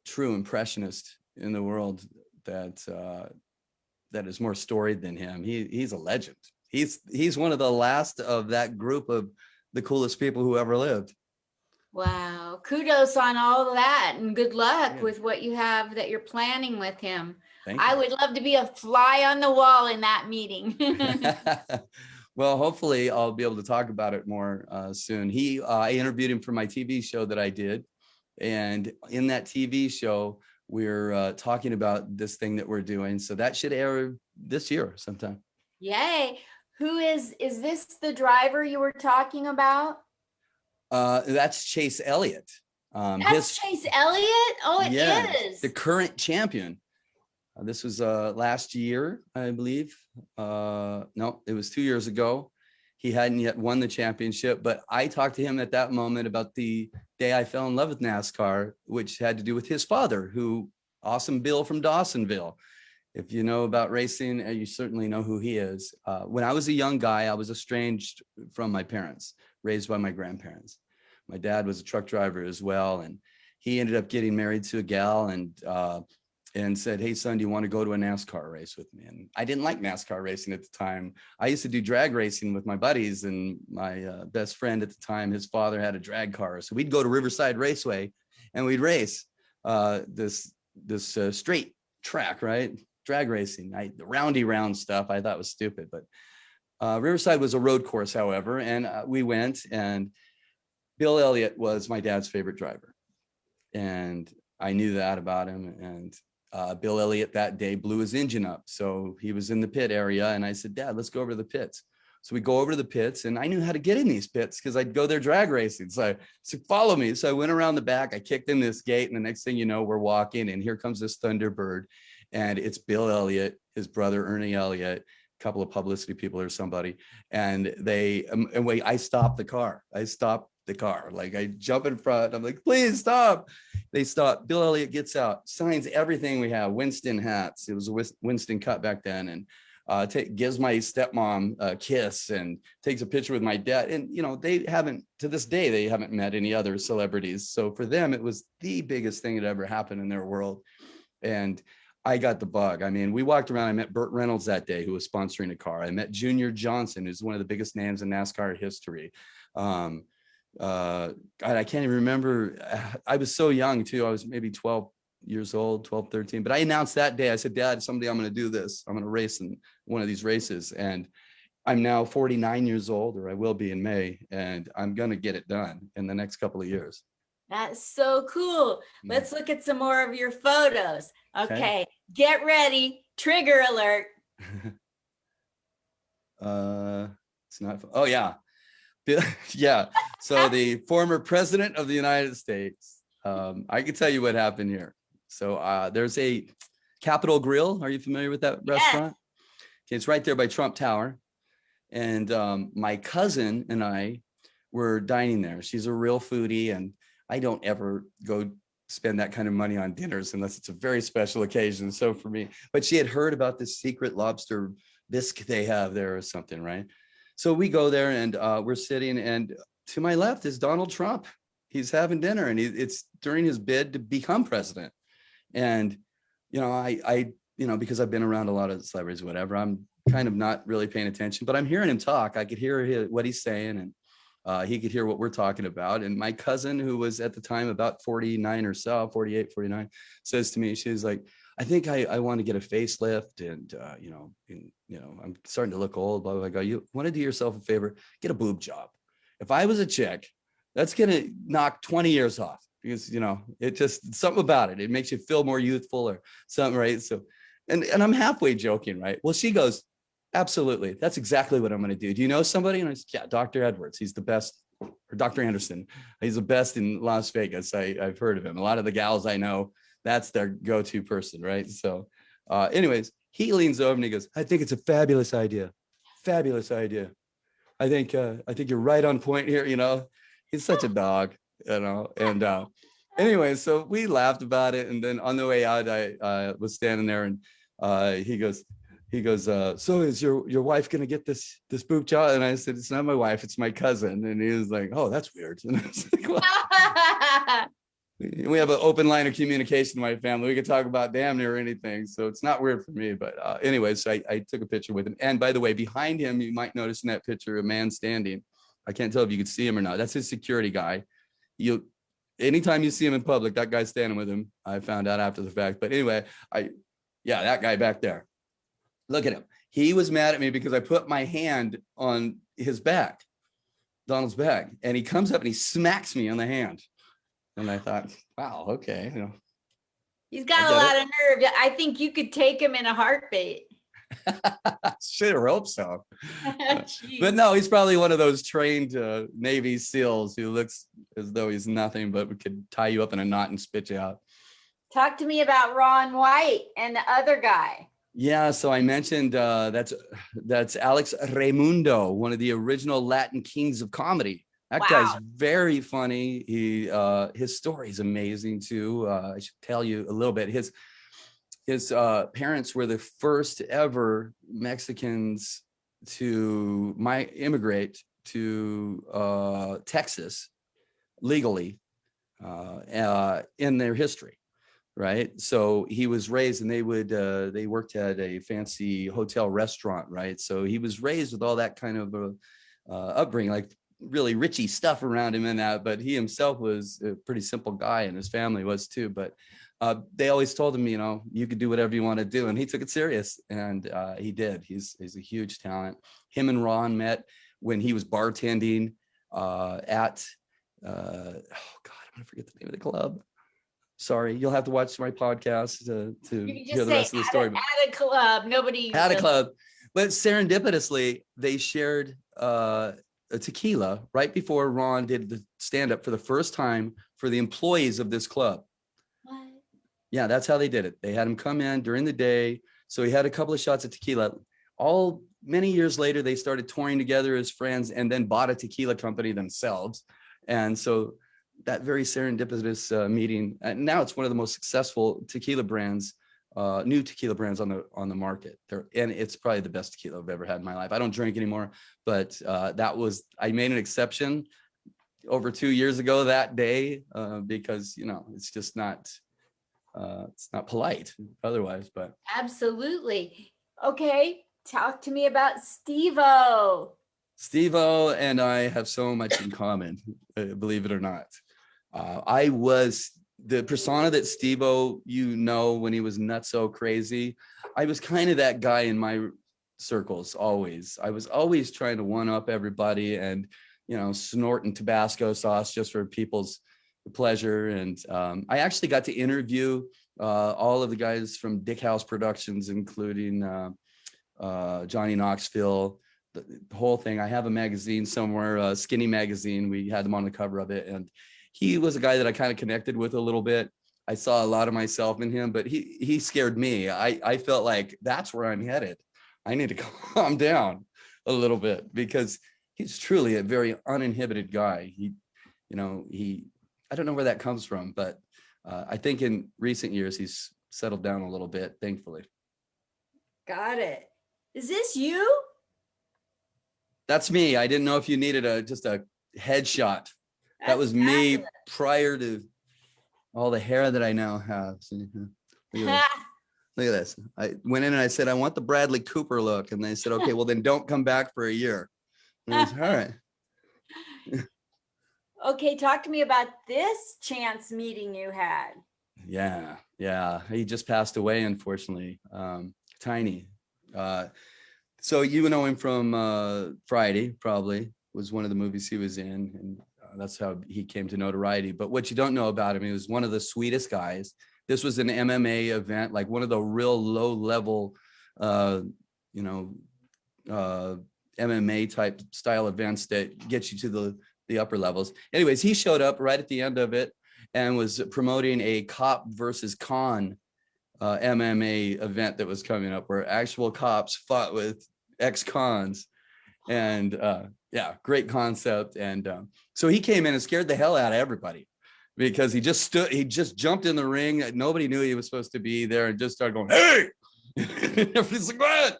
true impressionist in the world that is more storied than him. He's a legend. He's one of the last of that group of the coolest people who ever lived. Wow. Kudos on all that, and good luck with what you have that you're planning with him. I would love to be a fly on the wall in that meeting. Well, hopefully I'll be able to talk about it more soon. I interviewed him for my TV show that I did. And in that TV show, we're talking about this thing that we're doing. So that should air this year sometime. Yay. Who is this the driver you were talking about? That's Chase Elliott. That's Chase Elliott? Oh, it is. The current champion. This was last year, I believe. No, it was 2 years ago. He hadn't yet won the championship, but I talked to him at that moment about the day I fell in love with NASCAR, which had to do with his father, Awesome Bill from Dawsonville. If you know about racing, you certainly know who he is. When I was a young guy, I was estranged from my parents, raised by my grandparents. My dad was a truck driver as well, and he ended up getting married to a gal and said, hey, son, do you want to go to a NASCAR race with me? And I didn't like NASCAR racing at the time. I used to do drag racing with my buddies, and my best friend at the time, his father had a drag car. So we'd go to Riverside Raceway and we'd race this straight track, right? Drag racing. The roundy round stuff I thought was stupid, but Riverside was a road course, however, and we went, and Bill Elliott was my dad's favorite driver. And I knew that about him. And Bill Elliott that day blew his engine up. So he was in the pit area, and I said, Dad, let's go over to the pits. So we go over to the pits, and I knew how to get in these pits because I'd go there drag racing. So I said, follow me. So I went around the back, I kicked in this gate, and the next thing you know, we're walking, and here comes this Thunderbird, and it's Bill Elliott, his brother, Ernie Elliott, a couple of publicity people or somebody. And I stopped the car. Like I jump in front. I'm like, please stop. They stop. Bill Elliott gets out, signs everything we have. Winston hats. It was a Winston cut back then. And gives my stepmom a kiss and takes a picture with my dad. And, to this day, they haven't met any other celebrities. So for them, it was the biggest thing that ever happened in their world. And I got the bug. I mean, we walked around. I met Burt Reynolds that day, who was sponsoring a car. I met Junior Johnson, who's one of the biggest names in NASCAR history. Um, God, I can't even remember. I was so young too. I was maybe 12 years old, 12, 13. But I announced that day, I said, Dad, someday I'm going to do this. I'm going to race in one of these races. And I'm now 49 years old, or I will be in May, and I'm going to get it done in the next couple of years. That's so cool. Let's look at some more of your photos. Okay, get ready. Trigger alert. It's not. Oh yeah, yeah. So the former president of the United States. I can tell you what happened here. So there's a Capitol Grill. Are you familiar with that restaurant? Okay, it's right there by Trump Tower. And my cousin and I were dining there. She's a real foodie, and I don't ever go spend that kind of money on dinners unless it's a very special occasion. So for me, but she had heard about this secret lobster bisque they have there or something, right? So we go there, and we're sitting, and to my left is Donald Trump. He's having dinner, and it's during his bid to become president. And, you know, I because I've been around a lot of celebrities, whatever, I'm kind of not really paying attention, but I'm hearing him talk. I could hear what he's saying, and he could hear what we're talking about. And my cousin, who was at the time about 49 or so, 48, 49, says to me, she's like, I think I want to get a facelift, and I'm starting to look old, blah, blah, blah. I go, you want to do yourself a favor, get a boob job. If I was a chick, that's going to knock 20 years off, because, it just, something about it. It makes you feel more youthful or something, right? So, and I'm halfway joking, right? Well, she goes, absolutely. That's exactly what I'm going to do. Do you know somebody? And I said, yeah, Dr. Edwards. He's the best, or Dr. Anderson. He's the best in Las Vegas. I've heard of him. A lot of the gals I know, that's their go-to person, right? So anyways, he leans over and he goes, I think it's a fabulous idea. Fabulous idea. I think you're right on point here. He's such a dog, and anyway, so we laughed about it. And then on the way out, I was standing there, and he goes, so is your wife going to get this boob job? And I said, it's not my wife, it's my cousin. And he was like, oh, that's weird. And I was like, well, we have an open line of communication in my family. We could talk about damn near anything. So it's not weird for me. But anyways, I took a picture with him. And by the way, behind him, you might notice in that picture, a man standing. I can't tell if you could see him or not. That's his security guy. Anytime you see him in public, that guy's standing with him. I found out after the fact. But anyway, that guy back there. Look at him. He was mad at me because I put my hand on his back, Donald's back, and he comes up and he smacks me on the hand. And I thought, wow, okay. He's got a lot of nerve. I think you could take him in a heartbeat. Sure hope so. But no, he's probably one of those trained Navy SEALs who looks as though he's nothing, but could tie you up in a knot and spit you out. Talk to me about Ron White and the other guy. Yeah, so I mentioned that's Alex Raimundo, one of the original Latin kings of comedy. That guy's very funny. His story is amazing too. I should tell you a little bit. His parents were the first ever Mexicans to immigrate to Texas legally in their history. Right. So he was raised, and they worked at a fancy hotel restaurant. Right. So he was raised with all that kind of upbringing, like really richy stuff around him and that. But he himself was a pretty simple guy, and his family was too. But they always told him, you could do whatever you want to do. And he took it serious, and he did. He's a huge talent. Him and Ron met when he was bartending at, I'm going to forget the name of the club. Sorry, you'll have to watch my podcast to hear the rest of the story. At a club, nobody at a club, but serendipitously they shared a tequila right before Ron did the stand-up for the first time for the employees of this club. What? Yeah, that's how they did it. They had him come in during the day, so he had a couple of shots of tequila. Many years later, they started touring together as friends, and then bought a tequila company themselves, and so. That very serendipitous meeting, and now it's one of the most successful tequila brands, new tequila brands on the market. And it's probably the best tequila I've ever had in my life. I don't drink anymore, but I made an exception over 2 years ago that day because it's just not it's not polite otherwise, but. Absolutely. Okay, talk to me about Steve-O. Steve-O and I have so much in common, believe it or not. I was the persona that Steve-O, when he was nuts so crazy. I was kind of that guy in my circles always. I was always trying to one up everybody and, snorting Tabasco sauce just for people's pleasure. And I actually got to interview all of the guys from Dick House Productions, including Johnny Knoxville, the whole thing. I have a magazine somewhere, Skinny Magazine. We had them on the cover of it. And he was a guy that I kind of connected with a little bit. I saw a lot of myself in him, but he scared me. I felt like that's where I'm headed. I need to calm down a little bit because he's truly a very uninhibited guy. I don't know where that comes from, but I think in recent years, he's settled down a little bit, thankfully. Got it. Is this you? That's me. I didn't know if you needed just a headshot. That was me prior to all the hair that I now have. So, look at this. I went in and I said, I want the Bradley Cooper look. And they said, okay, well then don't come back for a year. And I was, all right. Okay, talk to me about this chance meeting you had. Yeah. He just passed away, unfortunately. Tiny. So you know him from Friday, probably, was one of the movies he was in. And that's how he came to notoriety. But what you don't know about him, he was one of the sweetest guys. This was an MMA event, like one of the real low level, MMA type style events that get you to the upper levels. Anyways, he showed up right at the end of it and was promoting a cop versus con MMA event that was coming up where actual cops fought with ex-cons. And great concept. And so he came in and scared the hell out of everybody because he just jumped in the ring. Nobody knew he was supposed to be there and just started going, hey! Everybody's like, what?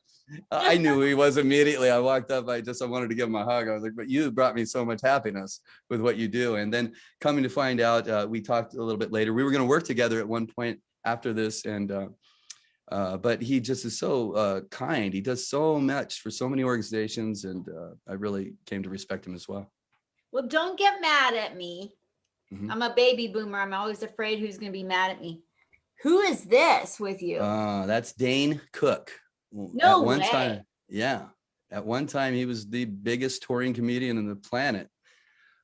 I knew he was immediately. I walked up, I wanted to give him a hug. I was like, but you brought me so much happiness with what you do. And then coming to find out, we talked a little bit later, we were going to work together at one point after this. And but he just is so kind. He does so much for so many organizations, and I really came to respect him as well. Well, don't get mad at me. Mm-hmm. I'm a baby boomer. I'm always afraid who's going to be mad at me. Who is this with you? That's Dane Cook. No way. Time, yeah. At one time, he was the biggest touring comedian on the planet.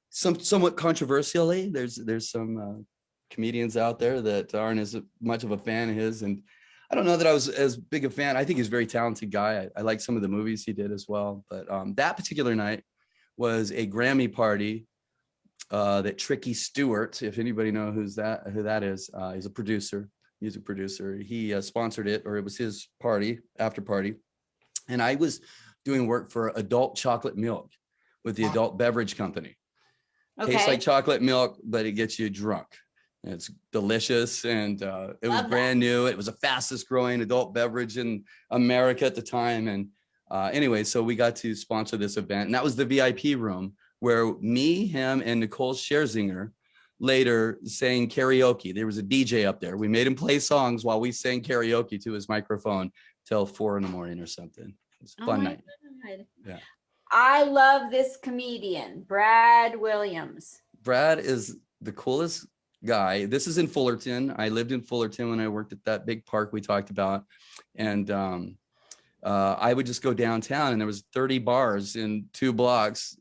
Somewhat controversially, there's some comedians out there that aren't as much of a fan of his, and I don't know that I was as big a fan. I think he's a very talented guy. I like some of the movies he did as well. But that particular night was a Grammy party that Tricky Stewart, if anybody knows who that is, he's a producer, music producer. He sponsored it, or it was his party, after party. And I was doing work for Adult Chocolate Milk with the Adult Beverage Company. Okay. Tastes like chocolate milk, but it gets you drunk. It's delicious, and it was brand new. It was the fastest growing adult beverage in America at the time. And anyway, so we got to sponsor this event, and that was the VIP room where me, him, and Nicole Scherzinger later sang karaoke. There was a DJ up there. We made him play songs while we sang karaoke to his microphone till 4 a.m. or something. It was a fun night. God. Yeah. I love this comedian, Brad Williams. Brad is the coolest guy. This is in Fullerton. I lived in Fullerton when I worked at that big park we talked about. And I would just go downtown, and there was 30 bars in 2 blocks.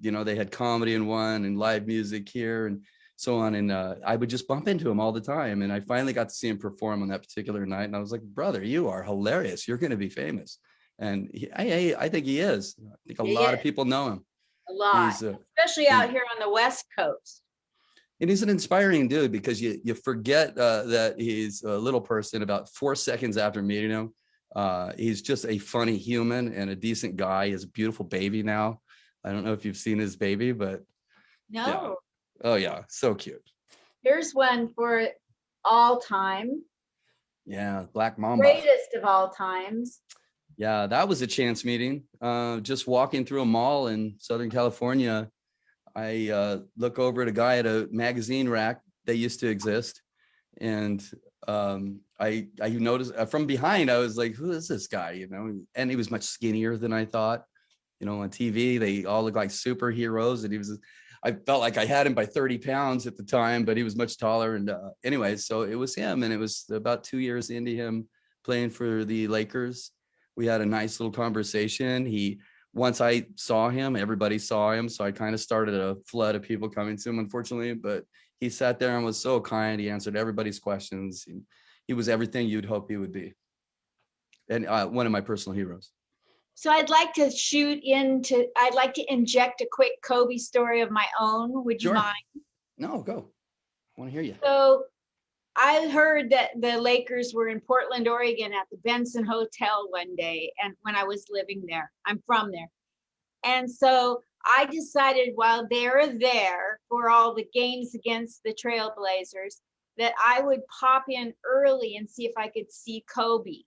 They had comedy in one and live music here and so on. And I would just bump into him all the time. And I finally got to see him perform on that particular night. And I was like, brother, you are hilarious. You're going to be famous. And I think he is. I think a lot of people know him. A lot, especially out here on the West Coast. And he's an inspiring dude because you forget that he's a little person about 4 seconds after meeting him. He's just a funny human and a decent guy. He has a beautiful baby now. I don't know if you've seen his baby, but no. Yeah. Oh yeah, so cute. Here's one for all time. Yeah, Black Mamba. Greatest of all times. Yeah, that was a chance meeting. Just walking through a mall in Southern California, I look over at a guy at a magazine rack that used to exist, and I noticed from behind, I was like, who is this guy? You know, and he was much skinnier than I thought. You know, on TV, they all look like superheroes, and I felt like I had him by 30 pounds at the time, but he was much taller. And anyway, so it was him, and it was about 2 years into him playing for the Lakers. We had a nice little conversation. Once I saw him, everybody saw him, so I kind of started a flood of people coming to him, unfortunately, but he sat there and was so kind. He answered everybody's questions. He was everything you'd hope he would be, and one of my personal heroes. So I'd like to I'd like to inject a quick Kobe story of my own. Would you Sure. mind? No, go. I want to hear you. So I heard that the Lakers were in Portland, Oregon at the Benson Hotel one day, and when I was living there, I'm from there. And so I decided while they were there for all the games against the Trailblazers, that I would pop in early and see if I could see Kobe.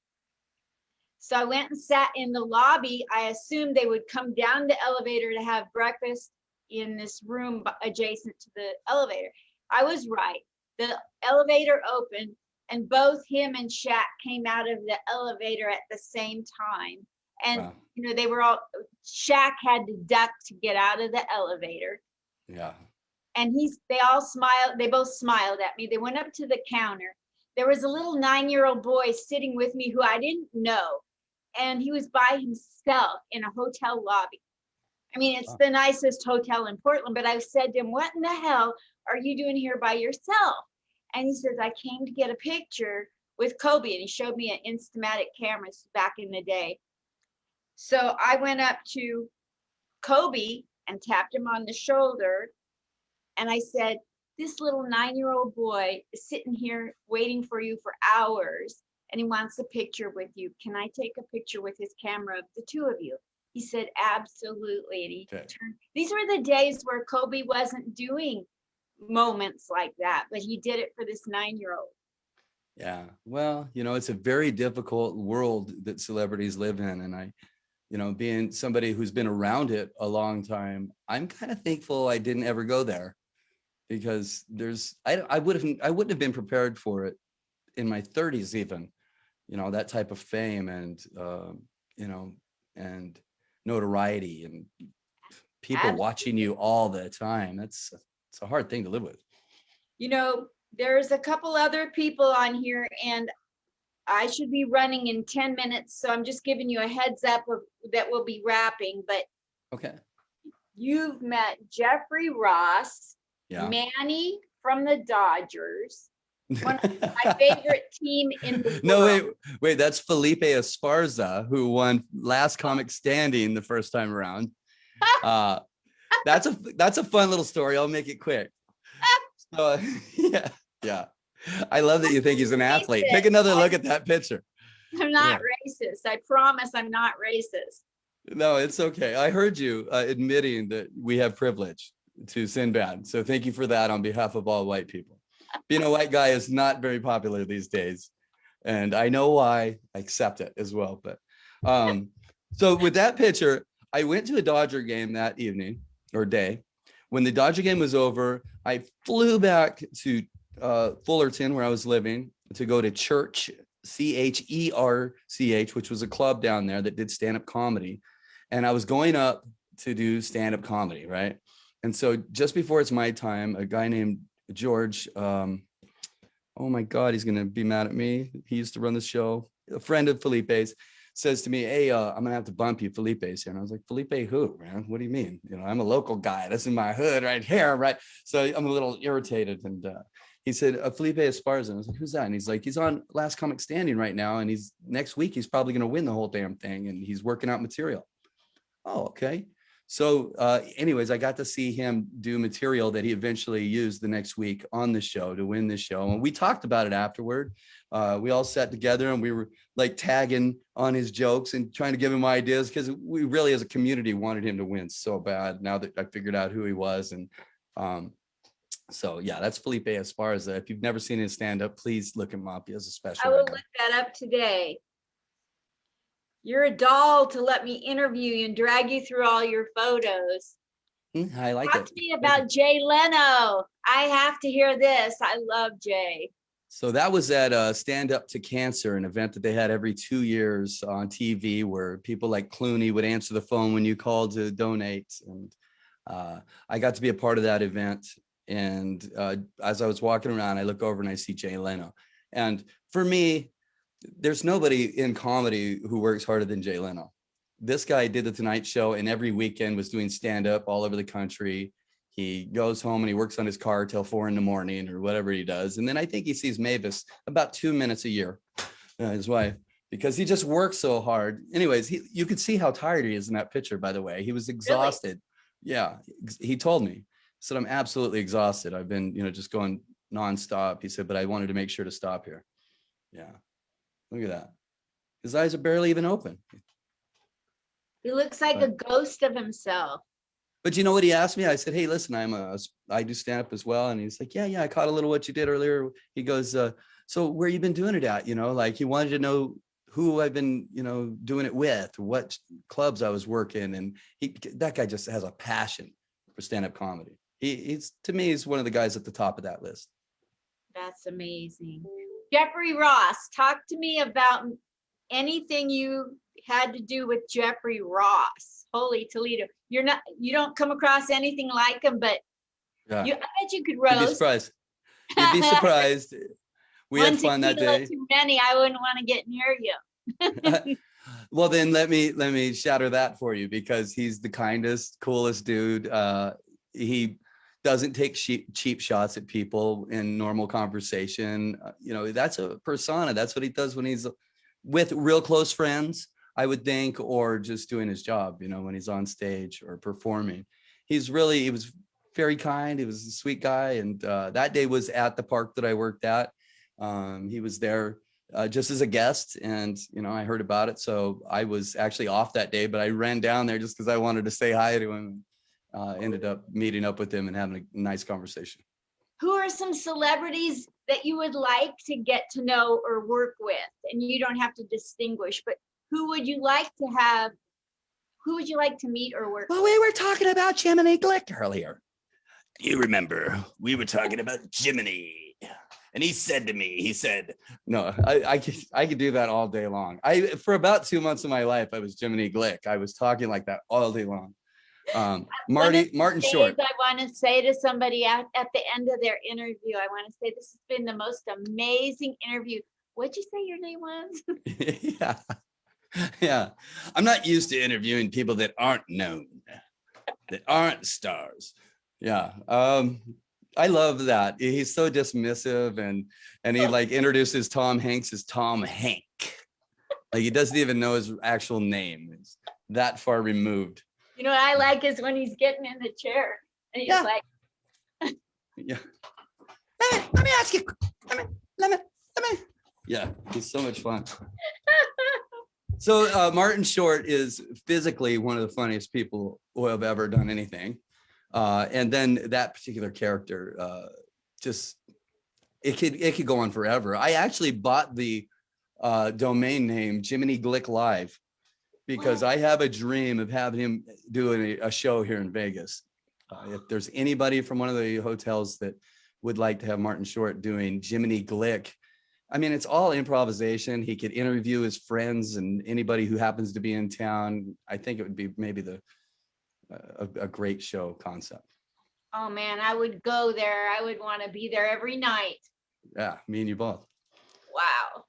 So I went and sat in the lobby. I assumed they would come down the elevator to have breakfast in this room adjacent to the elevator. I was right. The elevator opened and both him and Shaq came out of the elevator at the same time. And, Wow. you know, Shaq had to duck to get out of the elevator. Yeah. And they all smiled. They both smiled at me. They went up to the counter. There was a little 9-year-old boy sitting with me who I didn't know. And he was by himself in a hotel lobby. I mean, it's the nicest hotel in Portland, but I said to him, what in the hell are you doing here by yourself? And he says, I came to get a picture with Kobe. And he showed me an Instamatic cameras back in the day. So I went up to Kobe and tapped him on the shoulder. And I said, this little 9-year-old boy is sitting here waiting for you for hours. And he wants a picture with you. Can I take a picture with his camera of the two of you? He said, absolutely. And he turned. These were the days where Kobe wasn't doing moments like that, but he did it for this 9-year-old. Yeah. Well, you know, it's a very difficult world that celebrities live in. And being somebody who's been around it a long time, I'm kind of thankful I didn't ever go there, because I wouldn't have been prepared for it in my 30s even. That type of fame and, and notoriety and people watching you all the time. It's a hard thing to live with. There's a couple other people on here and I should be running in 10 minutes. So I'm just giving you a heads up that we'll be wrapping, but okay. You've met Jeffrey Ross, Manny from the Dodgers, one of my favorite team in the world. No, wait, that's Felipe Esparza, who won Last Comic Standing the first time around. That's a fun little story. I'll make it quick. So, yeah. I love that you think he's an athlete. Take another look at that picture. I'm not racist. I promise I'm not racist. No, it's okay. I heard you admitting that we have privilege to Sinbad. So thank you for that on behalf of all white people. Being a white guy is not very popular these days. And I know why. I accept it as well. But so with that picture, I went to a Dodger game that evening or day. When the Dodger game was over, I flew back to Fullerton, where I was living, to go to Church, CHERCH, which was a club down there that did stand-up comedy. And I was going up to do stand-up comedy, right? And so just before it's my time, a guy named George, oh my God, he's gonna be mad at me. He used to run the show, a friend of Felipe's, says to me, hey, I'm gonna have to bump you, Felipe's here. And I was like, Felipe who, man? What do you mean? I'm a local guy. That's in my hood right here, right? So I'm a little irritated. And he said, Felipe Esparza. I was like, who's that? And he's like, he's on Last Comic Standing right now. And next week, he's probably gonna win the whole damn thing. And he's working out material. Oh, okay. So anyways, I got to see him do material that he eventually used the next week on the show to win the show. And we talked about it afterward. We all sat together and we were like tagging on his jokes and trying to give him ideas, because we really as a community wanted him to win so bad now that I figured out who he was. And so yeah, that's Felipe Esparza. If you've never seen his stand-up, please look him up. He has a special. I will look that up today. You're a doll to let me interview you and drag you through all your photos. I like it. Talk to me about Jay Leno. I have to hear this. I love Jay. So that was at Stand Up to Cancer, an event that they had every 2 years on TV, where people like Clooney would answer the phone when you called to donate. And I got to be a part of that event. And as I was walking around, I look over and I see Jay Leno. And for me, there's nobody in comedy who works harder than Jay Leno. This guy did the Tonight Show, and every weekend was doing stand up all over the country. He goes home and he works on his car till 4 a.m. or whatever he does. And then I think he sees Mavis about 2 minutes a year, his wife, because he just works so hard. Anyways, you could see how tired he is in that picture, by the way. He was exhausted. Really? Yeah, he told me. He said, I'm absolutely exhausted. I've been, just going nonstop. He said, but I wanted to make sure to stop here. Yeah, look at that. His eyes are barely even open. He looks like a ghost of himself. But you know what he asked me? I said, hey, listen, I do stand up as well. And he's like, yeah, I caught a little what you did earlier. He goes, so where you been doing it at? Like he wanted to know who I've been, doing it with, what clubs I was working. And that guy just has a passion for stand-up comedy. He's, to me, he's one of the guys at the top of that list. That's amazing. Jeffrey Ross, talk to me about anything you had to do with Jeffrey Ross. Holy Toledo. You don't come across anything like him, but yeah. I bet you could roast. You'd be surprised. You'd be surprised. We had fun that day. Too many, I wouldn't want to get near you. Well, then let me shatter that for you, because he's the kindest, coolest dude. He doesn't take cheap shots at people in normal conversation. That's a persona. That's what he does when he's with real close friends, I would think, or just doing his job, when he's on stage or performing. He was very kind. He was a sweet guy. And that day was at the park that I worked at. He was there just as a guest, and, I heard about it. So I was actually off that day, but I ran down there just because I wanted to say hi to him. Ended up meeting up with him and having a nice conversation. Who are some celebrities that you would like to get to know or work with? And you don't have to distinguish, but who would you like to meet or work with? Well, we were talking about Jiminy Glick earlier. You remember, we were talking about Jiminy. And he said, no, I could do that all day long. For about 2 months of my life, I was Jiminy Glick. I was talking like that all day long. Martin Short. I want to say to somebody at the end of their interview, I want to say, this has been the most amazing interview. What'd you say your name was? Yeah. I'm not used to interviewing people that aren't known, that aren't stars. Yeah. I love that. He's so dismissive, and he like introduces Tom Hanks as Tom Hank. Like he doesn't even know his actual name. It's that far removed. What I like is when he's getting in the chair and he's like, yeah. Let me ask you. Let me. Yeah, he's so much fun. So Martin Short is physically one of the funniest people who have ever done anything. And then that particular character, it could go on forever. I actually bought the domain name Jiminy Glick Live, because I have a dream of having him doing a show here in Vegas. If there's anybody from one of the hotels that would like to have Martin Short doing Jiminy Glick, I mean, it's all improvisation. He could interview his friends and anybody who happens to be in town. I think it would be maybe a great show concept. Oh man, I would go there. I would want to be there every night. Yeah, me and you both. Wow,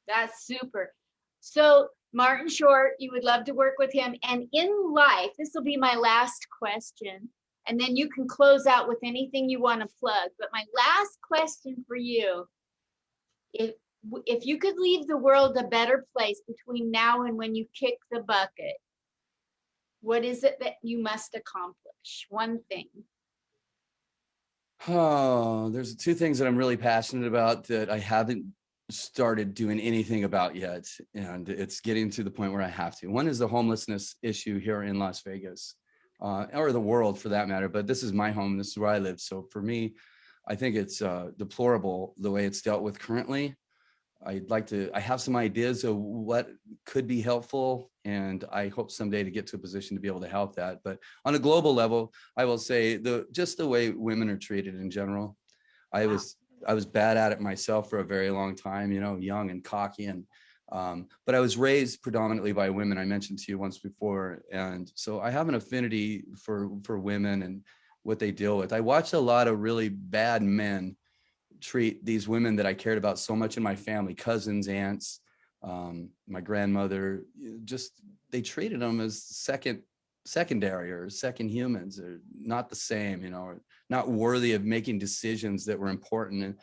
that's super. So Martin Short, you would love to work with him. And in life, this will be my last question, and then you can close out with anything you want to plug. But my last question for you, if you could leave the world a better place between now and when you kick the bucket, what is it that you must accomplish? One thing. Oh, there's 2 things that I'm really passionate about that I haven't started doing anything about yet, and it's getting to the point where I have to. One is the homelessness issue here in Las Vegas, or the world for that matter, but this is my home, this is where I live. So for me, I think it's deplorable the way it's dealt with currently. I have some ideas of what could be helpful, and I hope someday to get to a position to be able to help that. But on a global level, I will say just the way women are treated in general. I was I was bad at it myself for a very long time, young and cocky, and but I was raised predominantly by women. I mentioned to you once before, and so I have an affinity for women and what they deal with. I watched a lot of really bad men treat these women that I cared about so much in my family, cousins, aunts, my grandmother. Just they treated them as secondary or second humans, or not the same, or not worthy of making decisions that were important. And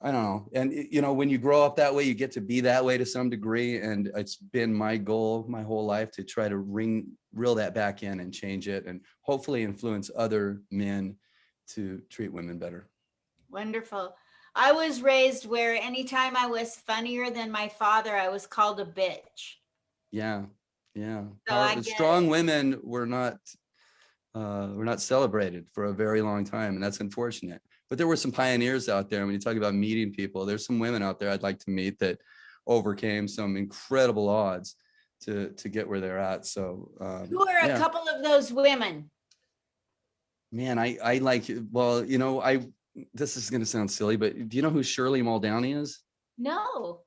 I don't know. And when you grow up that way, you get to be that way to some degree. And it's been my goal my whole life to try to reel that back in and change it, and hopefully influence other men to treat women better. Wonderful. I was raised where anytime I was funnier than my father, I was called a bitch. Yeah. Yeah. So I get Strong women were not celebrated for a very long time, and that's unfortunate. But there were some pioneers out there. When you talk about meeting people, there's some women out there I'd like to meet that overcame some incredible odds to get where they're at. So who are a couple of those women? Man, I like, well, this is going to sound silly, but do you know who Shirley Muldowney is? No.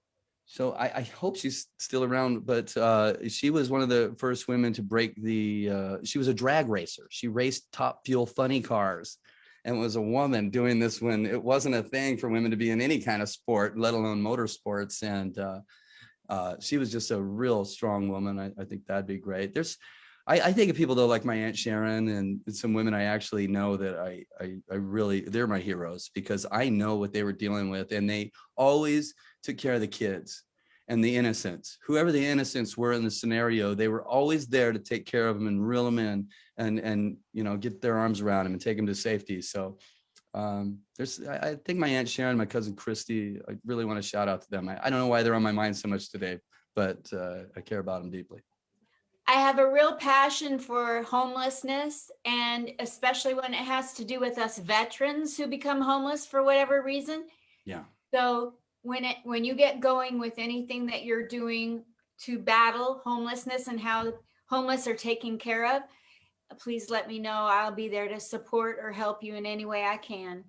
So I hope she's still around, but she was one of the first women to break she was a drag racer. She raced Top Fuel funny cars, and was a woman doing this when it wasn't a thing for women to be in any kind of sport, let alone motorsports. And she was just a real strong woman. I think that'd be great. I think of people though, like my Aunt Sharon and some women I actually know that I really, they're my heroes, because I know what they were dealing with, and they always took care of the kids and the innocents. Whoever the innocents were in the scenario, they were always there to take care of them and reel them in, and get their arms around them and take them to safety. So I think my Aunt Sharon, my cousin Christy, I really want to shout out to them. I don't know why they're on my mind so much today, but I care about them deeply. I have a real passion for homelessness, and especially when it has to do with us veterans who become homeless for whatever reason. Yeah. So when you get going with anything that you're doing to battle homelessness and how homeless are taken care of, please let me know. I'll be there to support or help you in any way I can.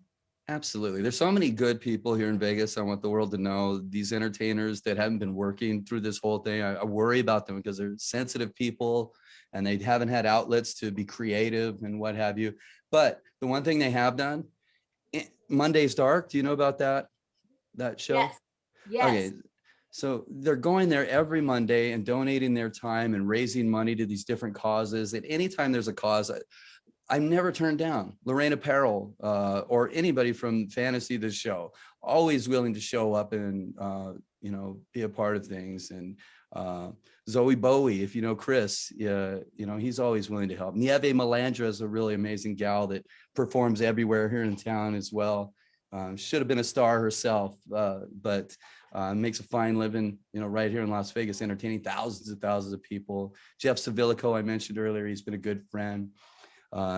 Absolutely. There's so many good people here in Vegas. I want the world to know these entertainers that haven't been working through this whole thing. I worry about them because they're sensitive people and they haven't had outlets to be creative and what have you. But the one thing they have done, Monday's Dark. Do you know about that show? Yes. Yes. Okay. So they're going there every Monday and donating their time and raising money to these different causes. At any time there's a cause, I'm never turned down. Lorraine Apparel or anybody from Fantasy the Show, always willing to show up and be a part of things. And Zoe Bowie, if you know Chris, he's always willing to help. Nieve Melandra is a really amazing gal that performs everywhere here in town as well. Should have been a star herself, but makes a fine living, right here in Las Vegas, entertaining thousands of people. Jeff Savilico, I mentioned earlier, he's been a good friend.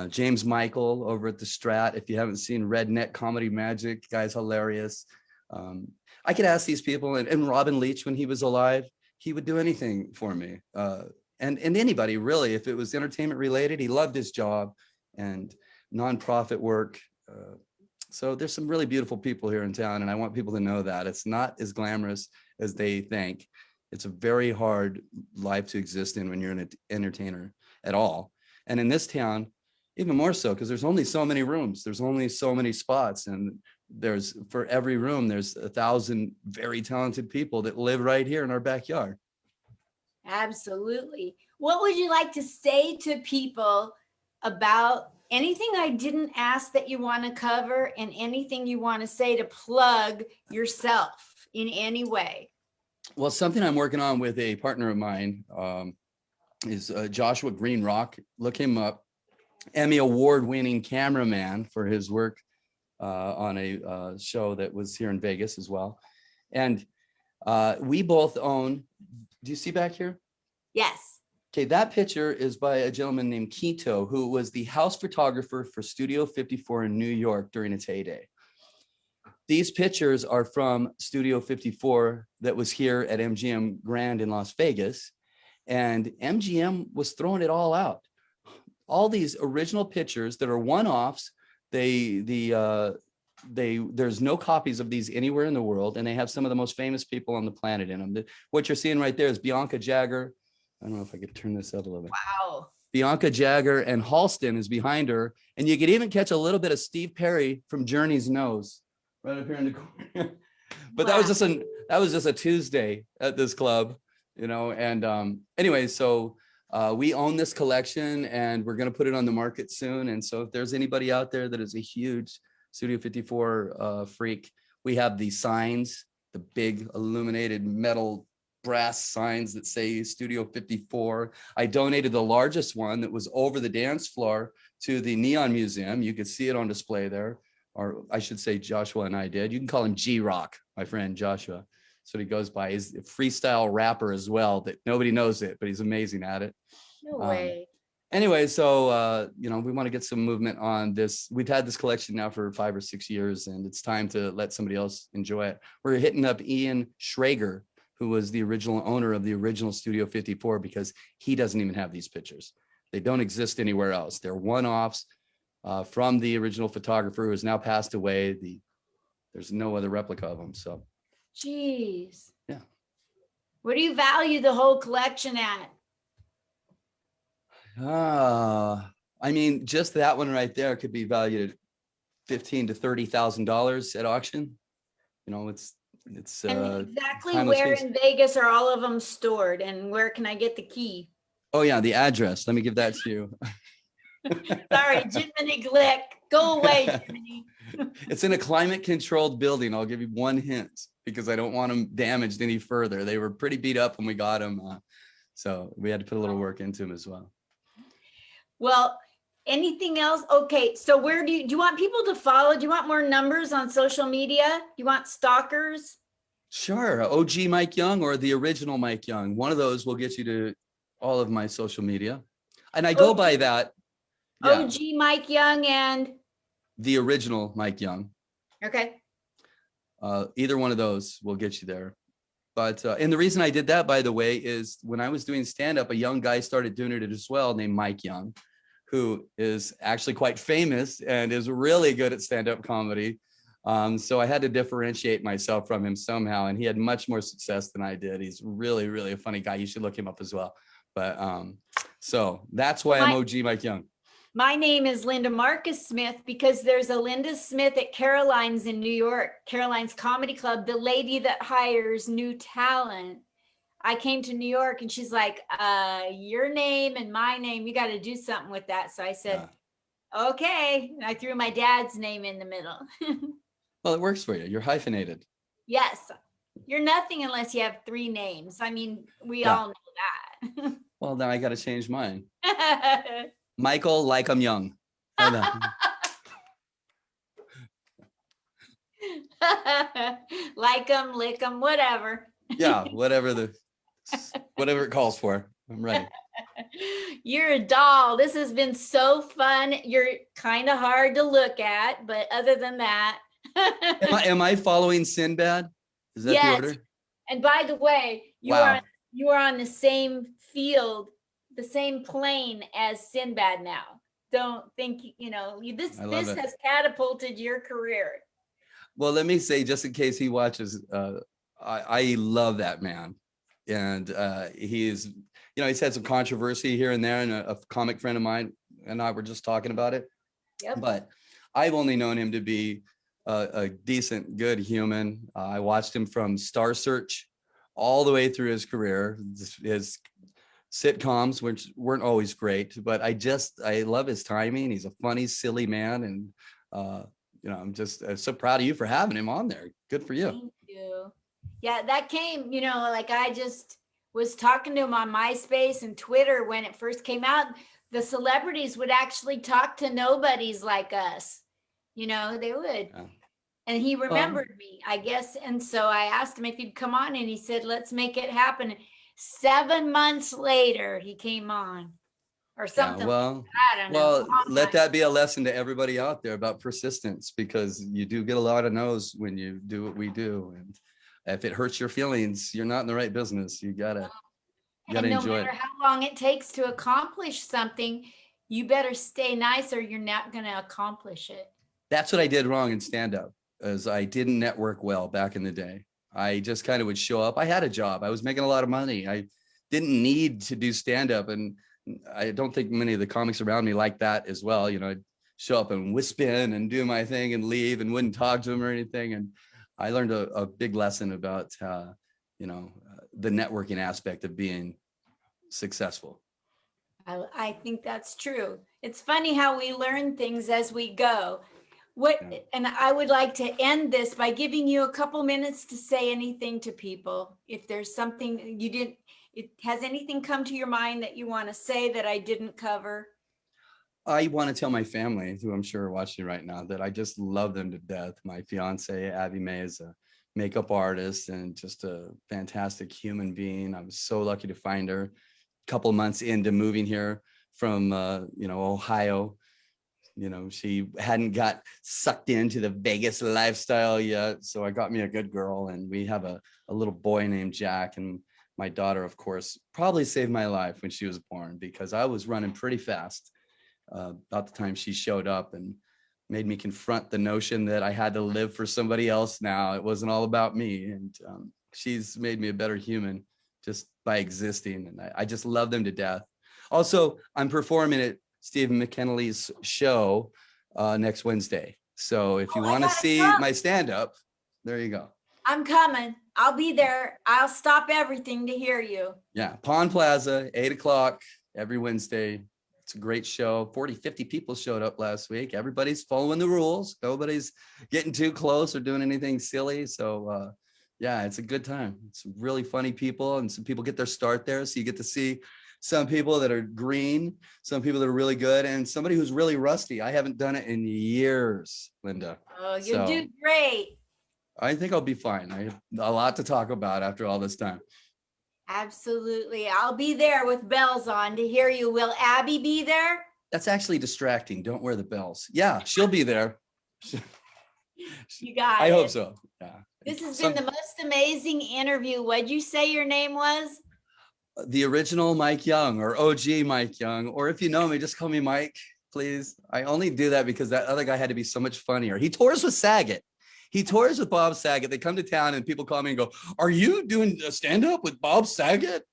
James Michael over at the Strat. If you haven't seen Redneck Comedy Magic, guy's hilarious. I could ask these people, and Robin Leach, when he was alive, he would do anything for me. And anybody really, if it was entertainment related, he loved his job and nonprofit work. So there's some really beautiful people here in town, and I want people to know that it's not as glamorous as they think. It's a very hard life to exist in when you're an entertainer at all. And in this town, even more so, because there's only so many rooms, there's only so many spots, and for every room, there's 1,000 very talented people that live right here in our backyard. Absolutely. What would you like to say to people about anything I didn't ask that you want to cover, and anything you want to say to plug yourself in any way? Well, something I'm working on with a partner of mine is Joshua Greenrock. Look him up. Emmy award-winning cameraman for his work on a show that was here in Vegas as well. And we both own, do you see back here? Yes. Okay, that picture is by a gentleman named Quito, who was the house photographer for Studio 54 in New York during its heyday. These pictures are from Studio 54 that was here at MGM Grand in Las Vegas. And MGM was throwing it all out. All these original pictures that are one-offs, the there's no copies of these anywhere in the world, and they have some of the most famous people on the planet in them. What you're seeing right there is Bianca Jagger. I don't know if I could turn this up a little bit. Wow. Bianca Jagger, and Halston is behind her, and you could even catch a little bit of Steve Perry from Journey's nose right up here in the corner. But Wow. that was just a Tuesday at this club, you know. And anyway, so we own this collection, and we're going to put it on the market soon. And so if there's anybody out there that is a huge Studio 54 freak, we have the signs, the big illuminated metal brass signs that say Studio 54. I donated the largest one that was over the dance floor to the Neon Museum. You could see it on display there, or I should say Joshua and I did. You can call him G-Rock, my friend Joshua. That's what he goes by. He's a freestyle rapper as well that nobody knows it, but he's amazing at it. No way. Anyway, so you know, we want to get some movement on this. We've had this collection now for 5 or 6 years, and it's time to let somebody else enjoy it. We're hitting up Ian Schrager, who was the original owner of the original Studio 54, because he doesn't even have these pictures. They don't exist anywhere else. They're one-offs from the original photographer who has now passed away. There's no other replica of them. So, Jeez. yeah. What do you value the whole collection at? I mean, just that one right there could be valued at $15,000 to $30,000 at auction. You know, it's And exactly timeless where piece. in Vegas are all of them stored, and where can I get the key? Oh yeah, the address. Let me give that to you. Sorry, Jiminy Glick. Go away, Jiminy. It's in a climate controlled building. I'll give you one hint because I don't want them damaged any further. They were pretty beat up when we got them. So we had to put a little work into them as well. Well, anything else? Okay, so where do you want people to follow? Do you want more numbers on social media? You want stalkers? Sure. OG Mike Young or the original Mike Young. One of those will get you to all of my social media. And I go by that. Yeah, OG Mike Young and the original Mike Young. okay. Either one of those will get you there. But and the reason I did that, by the way, is when I was doing stand-up, a young guy started doing it as well named Mike Young, who is actually quite famous and is really good at stand-up comedy. So I had to differentiate myself from him somehow, and he had much more success than I did. He's really, really a funny guy. You should look him up as well. But so that's why I'm OG Mike Young. My name is Linda Marcus Smith because there's a Linda Smith at Caroline's in New York, Caroline's Comedy Club, the lady that hires new talent. I came to New York and she's like, your name and my name, you got to do something with that. So I said, okay. And I threw my dad's name in the middle. Well, it works for you. You're hyphenated. Yes. You're nothing unless you have 3 names. I mean, we all know that. Well, then I got to change mine. Michael, like I'm young. Like them, lick them, whatever. Yeah, whatever it calls for. I'm ready. You're a doll. This has been so fun. You're kind of hard to look at, but other than that. Am I following Sinbad? Is that the order? And by the way, you are on the same field, the same plane as Sinbad now. Don't think, this has catapulted your career. Well, let me say, just in case he watches, I love that man. And he's had some controversy here and there, and a comic friend of mine and I were just talking about it. Yep. But I've only known him to be a decent, good human. I watched him from Star Search all the way through his career. His sitcoms, which weren't always great, but I love his timing. He's a funny, silly man. And, I'm just so proud of you for having him on there. Good for you. Thank you. Yeah, that came, I just was talking to him on MySpace and Twitter when it first came out. The celebrities would actually talk to nobodies like us. They would. Yeah. And he remembered me, I guess. And so I asked him if he'd come on, and he said, let's make it happen. 7 months later, he came on or something. Yeah, well, I don't know. Let that be a lesson to everybody out there about persistence, because you do get a lot of no's when you do what we do. And if it hurts your feelings, you're not in the right business. You gotta enjoy it. No matter how long it takes to accomplish something, you better stay nice or you're not going to accomplish it. That's what I did wrong in stand-up, is I didn't network well back in the day. I just kind of would show up. I had a job. I was making a lot of money. I didn't need to do stand-up. And I don't think many of the comics around me like that as well. You know, I'd show up and wisp in and do my thing and leave and wouldn't talk to them or anything. And I learned a big lesson about, the networking aspect of being successful. I think that's true. It's funny how we learn things as we go. Yeah. And I would like to end this by giving you a couple minutes to say anything to people. If there's something has anything come to your mind that you want to say that I didn't cover? I want to tell my family, who I'm sure are watching right now, that I just love them to death. My fiance, Abby May, is a makeup artist and just a fantastic human being. I was so lucky to find her a couple of months into moving here from, Ohio. She hadn't got sucked into the Vegas lifestyle yet. So I got me a good girl, and we have a little boy named Jack. And my daughter, of course, probably saved my life when she was born, because I was running pretty fast about the time she showed up, and made me confront the notion that I had to live for somebody else now. It wasn't all about me. And she's made me a better human just by existing. And I just love them to death. Also, I'm performing at Stephen McKinley's show next Wednesday. So if you want to see my stand-up, there you go. I'm coming. I'll be there. I'll stop everything to hear you. Yeah, Pond Plaza, 8:00 every Wednesday. It's a great show. 40, 50 people showed up last week. Everybody's following the rules. Nobody's getting too close or doing anything silly. So yeah, it's a good time. It's really funny people, and some people get their start there. So you get to see some people that are green, some people that are really good, and somebody who's really rusty. I haven't done it in years, Linda. Oh, you do great. I think I'll be fine. I have a lot to talk about after all this time. Absolutely. I'll be there with bells on to hear you. Will Abby be there? That's actually distracting. Don't wear the bells. Yeah, she'll be there. You got it. I hope so. Yeah. This has been the most amazing interview. What'd you say your name was? The original Mike Young, or OG Mike Young, or if you know me, just call me Mike, please. I only do that because that other guy had to be so much funnier. He tours with Saget. He tours with Bob Saget. They come to town and people call me and go, "Are you doing a stand-up with Bob Saget?"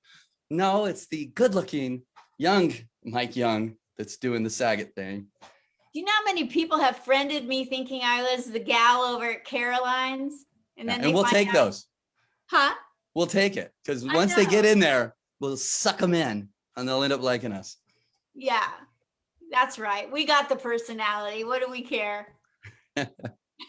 No, it's the good-looking young Mike Young that's doing the Saget thing. Do you know how many people have friended me thinking I was the gal over at Caroline's? And then we'll take those. Huh? We'll take it, because once they get in there, we'll suck them in and they'll end up liking us. Yeah, that's right. We got the personality. What do we care?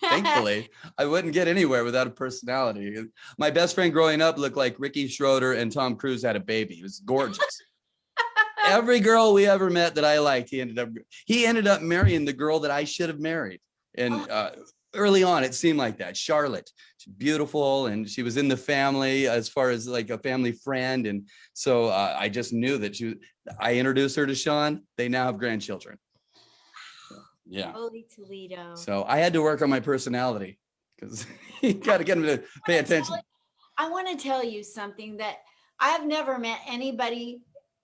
Thankfully, I wouldn't get anywhere without a personality. My best friend growing up looked like Ricky Schroeder and Tom Cruise had a baby. He was gorgeous. Every girl we ever met that I liked, he ended up marrying the girl that I should have married. And early on, it seemed like that. Charlotte, she's beautiful, and she was in the family as far as like a family friend. And so I just knew that I introduced her to Sean. They now have grandchildren. Yeah. Holy Toledo. So I had to work on my personality, because you got to get them to pay attention. I want to tell you something, that I've never met anybody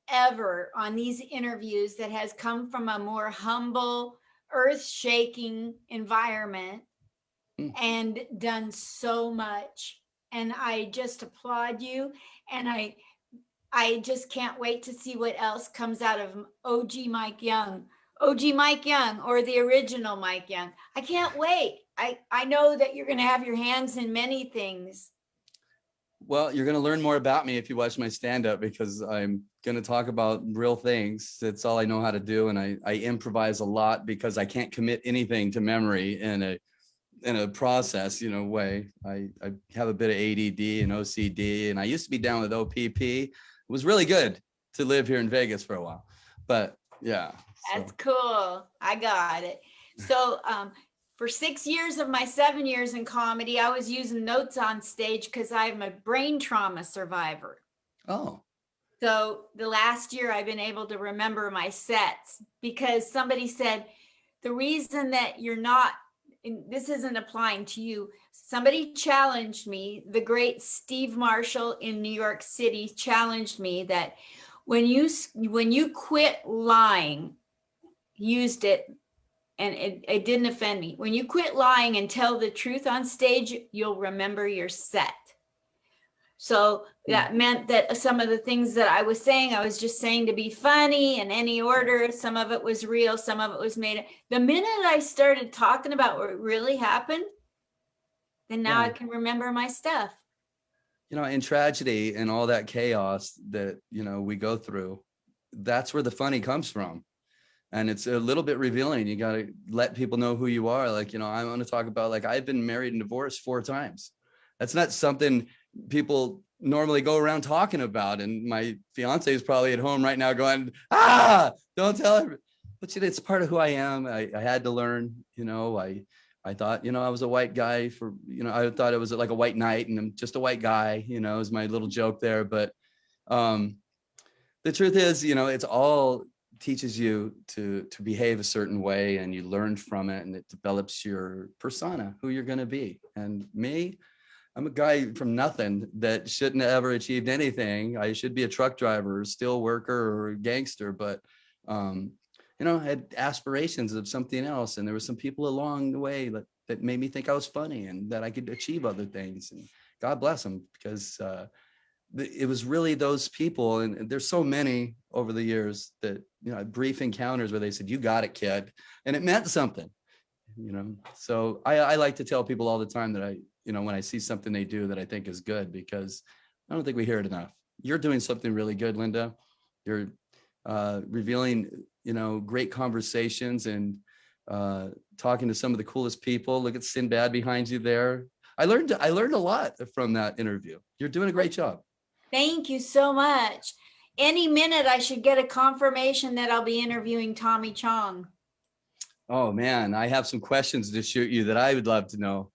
ever on these interviews that has come from a more humble, earth-shaking environment and done so much. And I just applaud you. And I just can't wait to see what else comes out of OG Mike Young. OG Mike Young, or the original Mike Young. I can't wait. I know that you're going to have your hands in many things. Well, you're going to learn more about me if you watch my stand-up, because I'm going to talk about real things. It's all I know how to do. And I improvise a lot because I can't commit anything to memory in a process, way. I have a bit of ADD and OCD, and I used to be down with OPP. It was really good to live here in Vegas for a while, but yeah. That's cool. I got it. So for 6 years of my 7 years in comedy, I was using notes on stage because I'm a brain trauma survivor. Oh. So the last year I've been able to remember my sets, because somebody said, the reason that you're not, this isn't applying to you. Somebody challenged me, the great Steve Marshall in New York City challenged me that when you quit lying, used it, and it didn't offend me. When you quit lying and tell the truth on stage, you'll remember your set. So that meant that some of the things that I was saying, I was just saying to be funny in any order. Some of it was real, some of it was made. The minute I started talking about what really happened, then now I can remember my stuff. You know, in tragedy and all that chaos that, you know, we go through, that's where the funny comes from. And it's a little bit revealing. You got to let people know who you are. Like, you know, I'm going to talk about, like, I've been married and divorced 4 times. That's not something people normally go around talking about. And my fiance is probably at home right now going, don't tell her. But you know, it's part of who I am. I had to learn, you know, I thought, you know, I was a white guy for, you know, I thought it was like a white knight and I'm just a white guy, you know, is my little joke there. But the truth is, you know, it's all teaches you to behave a certain way, and you learn from it, and it develops your persona, who you're going to be. And me, I'm a guy from nothing that shouldn't have ever achieved anything. I should be a truck driver, or steel worker, or a gangster, but you know, I had aspirations of something else, and there were some people along the way that made me think I was funny and that I could achieve other things, and God bless them, because it was really those people, and there's so many over the years that, you know, brief encounters where they said, "You got it, kid," and it meant something, you know. So I like to tell people all the time that you know, when I see something they do that I think is good, because I don't think we hear it enough. You're doing something really good, Linda. You're revealing, you know, great conversations and talking to some of the coolest people. Look at Sinbad behind you there. I learned a lot from that interview. You're doing a great job. Thank you so much. Any minute I should get a confirmation that I'll be interviewing Tommy Chong. Oh man, I have some questions to shoot you that I would love to know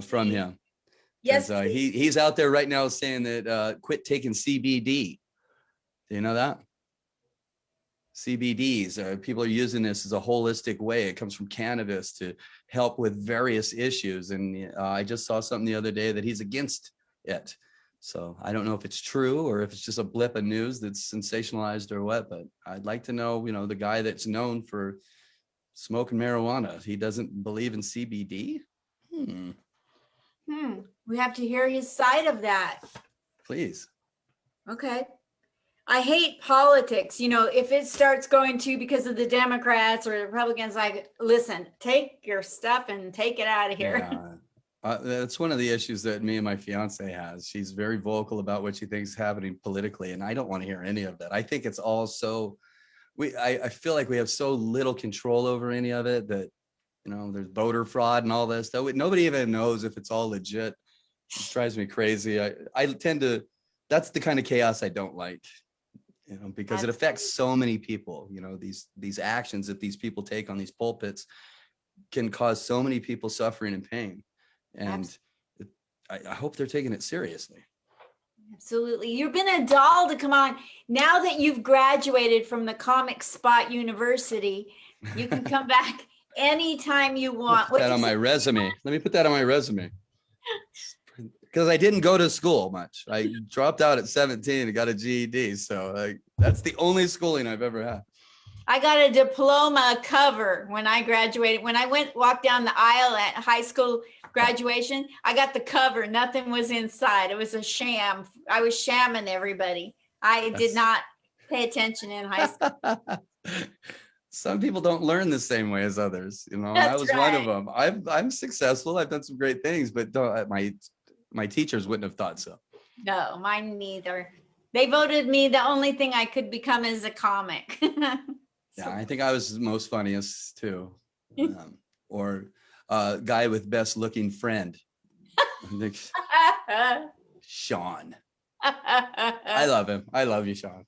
from him. Yes, he's out there right now saying that quit taking CBD. Do you know that? CBDs, people are using this as a holistic way. It comes from cannabis to help with various issues. And I just saw something the other day that he's against it. So I don't know if it's true or if it's just a blip of news that's sensationalized or what, but I'd like to know, you know, the guy that's known for smoking marijuana, he doesn't believe in CBD. We have to hear his side of that. Please. Okay. I hate politics. You know, if it starts going to because of the Democrats or the Republicans, like, listen, take your stuff and take it out of here. Yeah. That's one of the issues that me and my fiance has. She's very vocal about what she thinks is happening politically, and I don't want to hear any of that. I think it's all so, I feel like we have so little control over any of it that, you know, there's voter fraud and all this. Nobody even knows if it's all legit. It drives me crazy. I tend to, that's the kind of chaos I don't like, you know, because it affects so many people. You know, these actions that these people take on these pulpits can cause so many people suffering and pain. And I hope they're taking it seriously. Absolutely. You've been a doll to come on. Now that you've graduated from the Comic Spot University, you can come back anytime you want. Put that on my resume. Let me put that on my resume. Because I didn't go to school much. I dropped out at 17 and got a GED. So that's the only schooling I've ever had. I got a diploma cover when I graduated. When I walked down the aisle at high school graduation, I got the cover. Nothing was inside. It was a sham. I was shamming everybody. I did not pay attention in high school. Some people don't learn the same way as others. You know, That's I was one of them. I'm successful. I've done some great things, but my teachers wouldn't have thought so. No, mine neither. They voted me the only thing I could become is a comic. Yeah, I think I was the most funniest too. Or guy with best looking friend. Sean. I love him. I love you, Sean.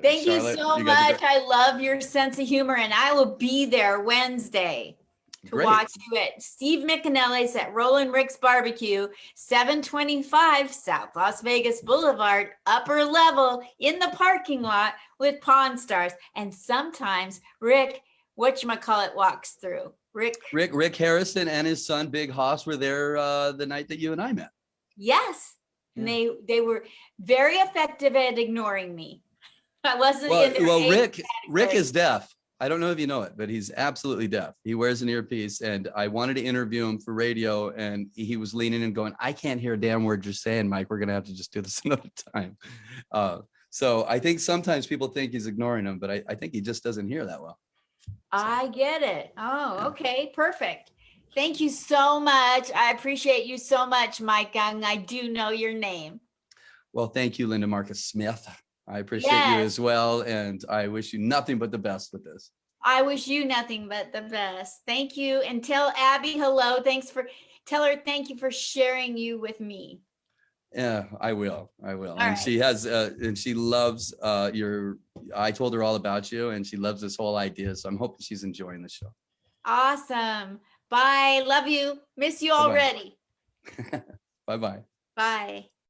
Thank you so much. I love your sense of humor, and I will be there Wednesday to watch you at Steve McAnally's at Roland Rick's Barbecue, 725 South Las Vegas Boulevard, upper level in the parking lot with Pawn Stars. And sometimes Rick, whatchamacallit, walks through. Rick Harrison and his son Big Hoss were there the night that you and I met. Yes. Yeah. And they were very effective at ignoring me. I wasn't in their Rick is deaf. I don't know if you know it, but he's absolutely deaf. He wears an earpiece, and I wanted to interview him for radio, and he was leaning and going, "I can't hear a damn word you're saying, Mike. We're gonna have to just do this another time." So I think sometimes people think he's ignoring him, but I think he just doesn't hear that well. I get it. Oh, Yeah. okay, perfect. Thank you so much. I appreciate you so much, Mike Young. I do know your name. Well, thank you, Linda Marcus Smith. I appreciate you Yes. as well, and I wish you nothing but the best with this. I wish you nothing but the best. Thank you. And tell Abby hello. Tell her thank you for sharing you with me. Yeah, I will. All And right. she has, and she loves I told her all about you, and she loves this whole idea. So I'm hoping she's enjoying the show. Awesome. Bye. Love you. Miss you Bye-bye. already. Bye-bye. Bye.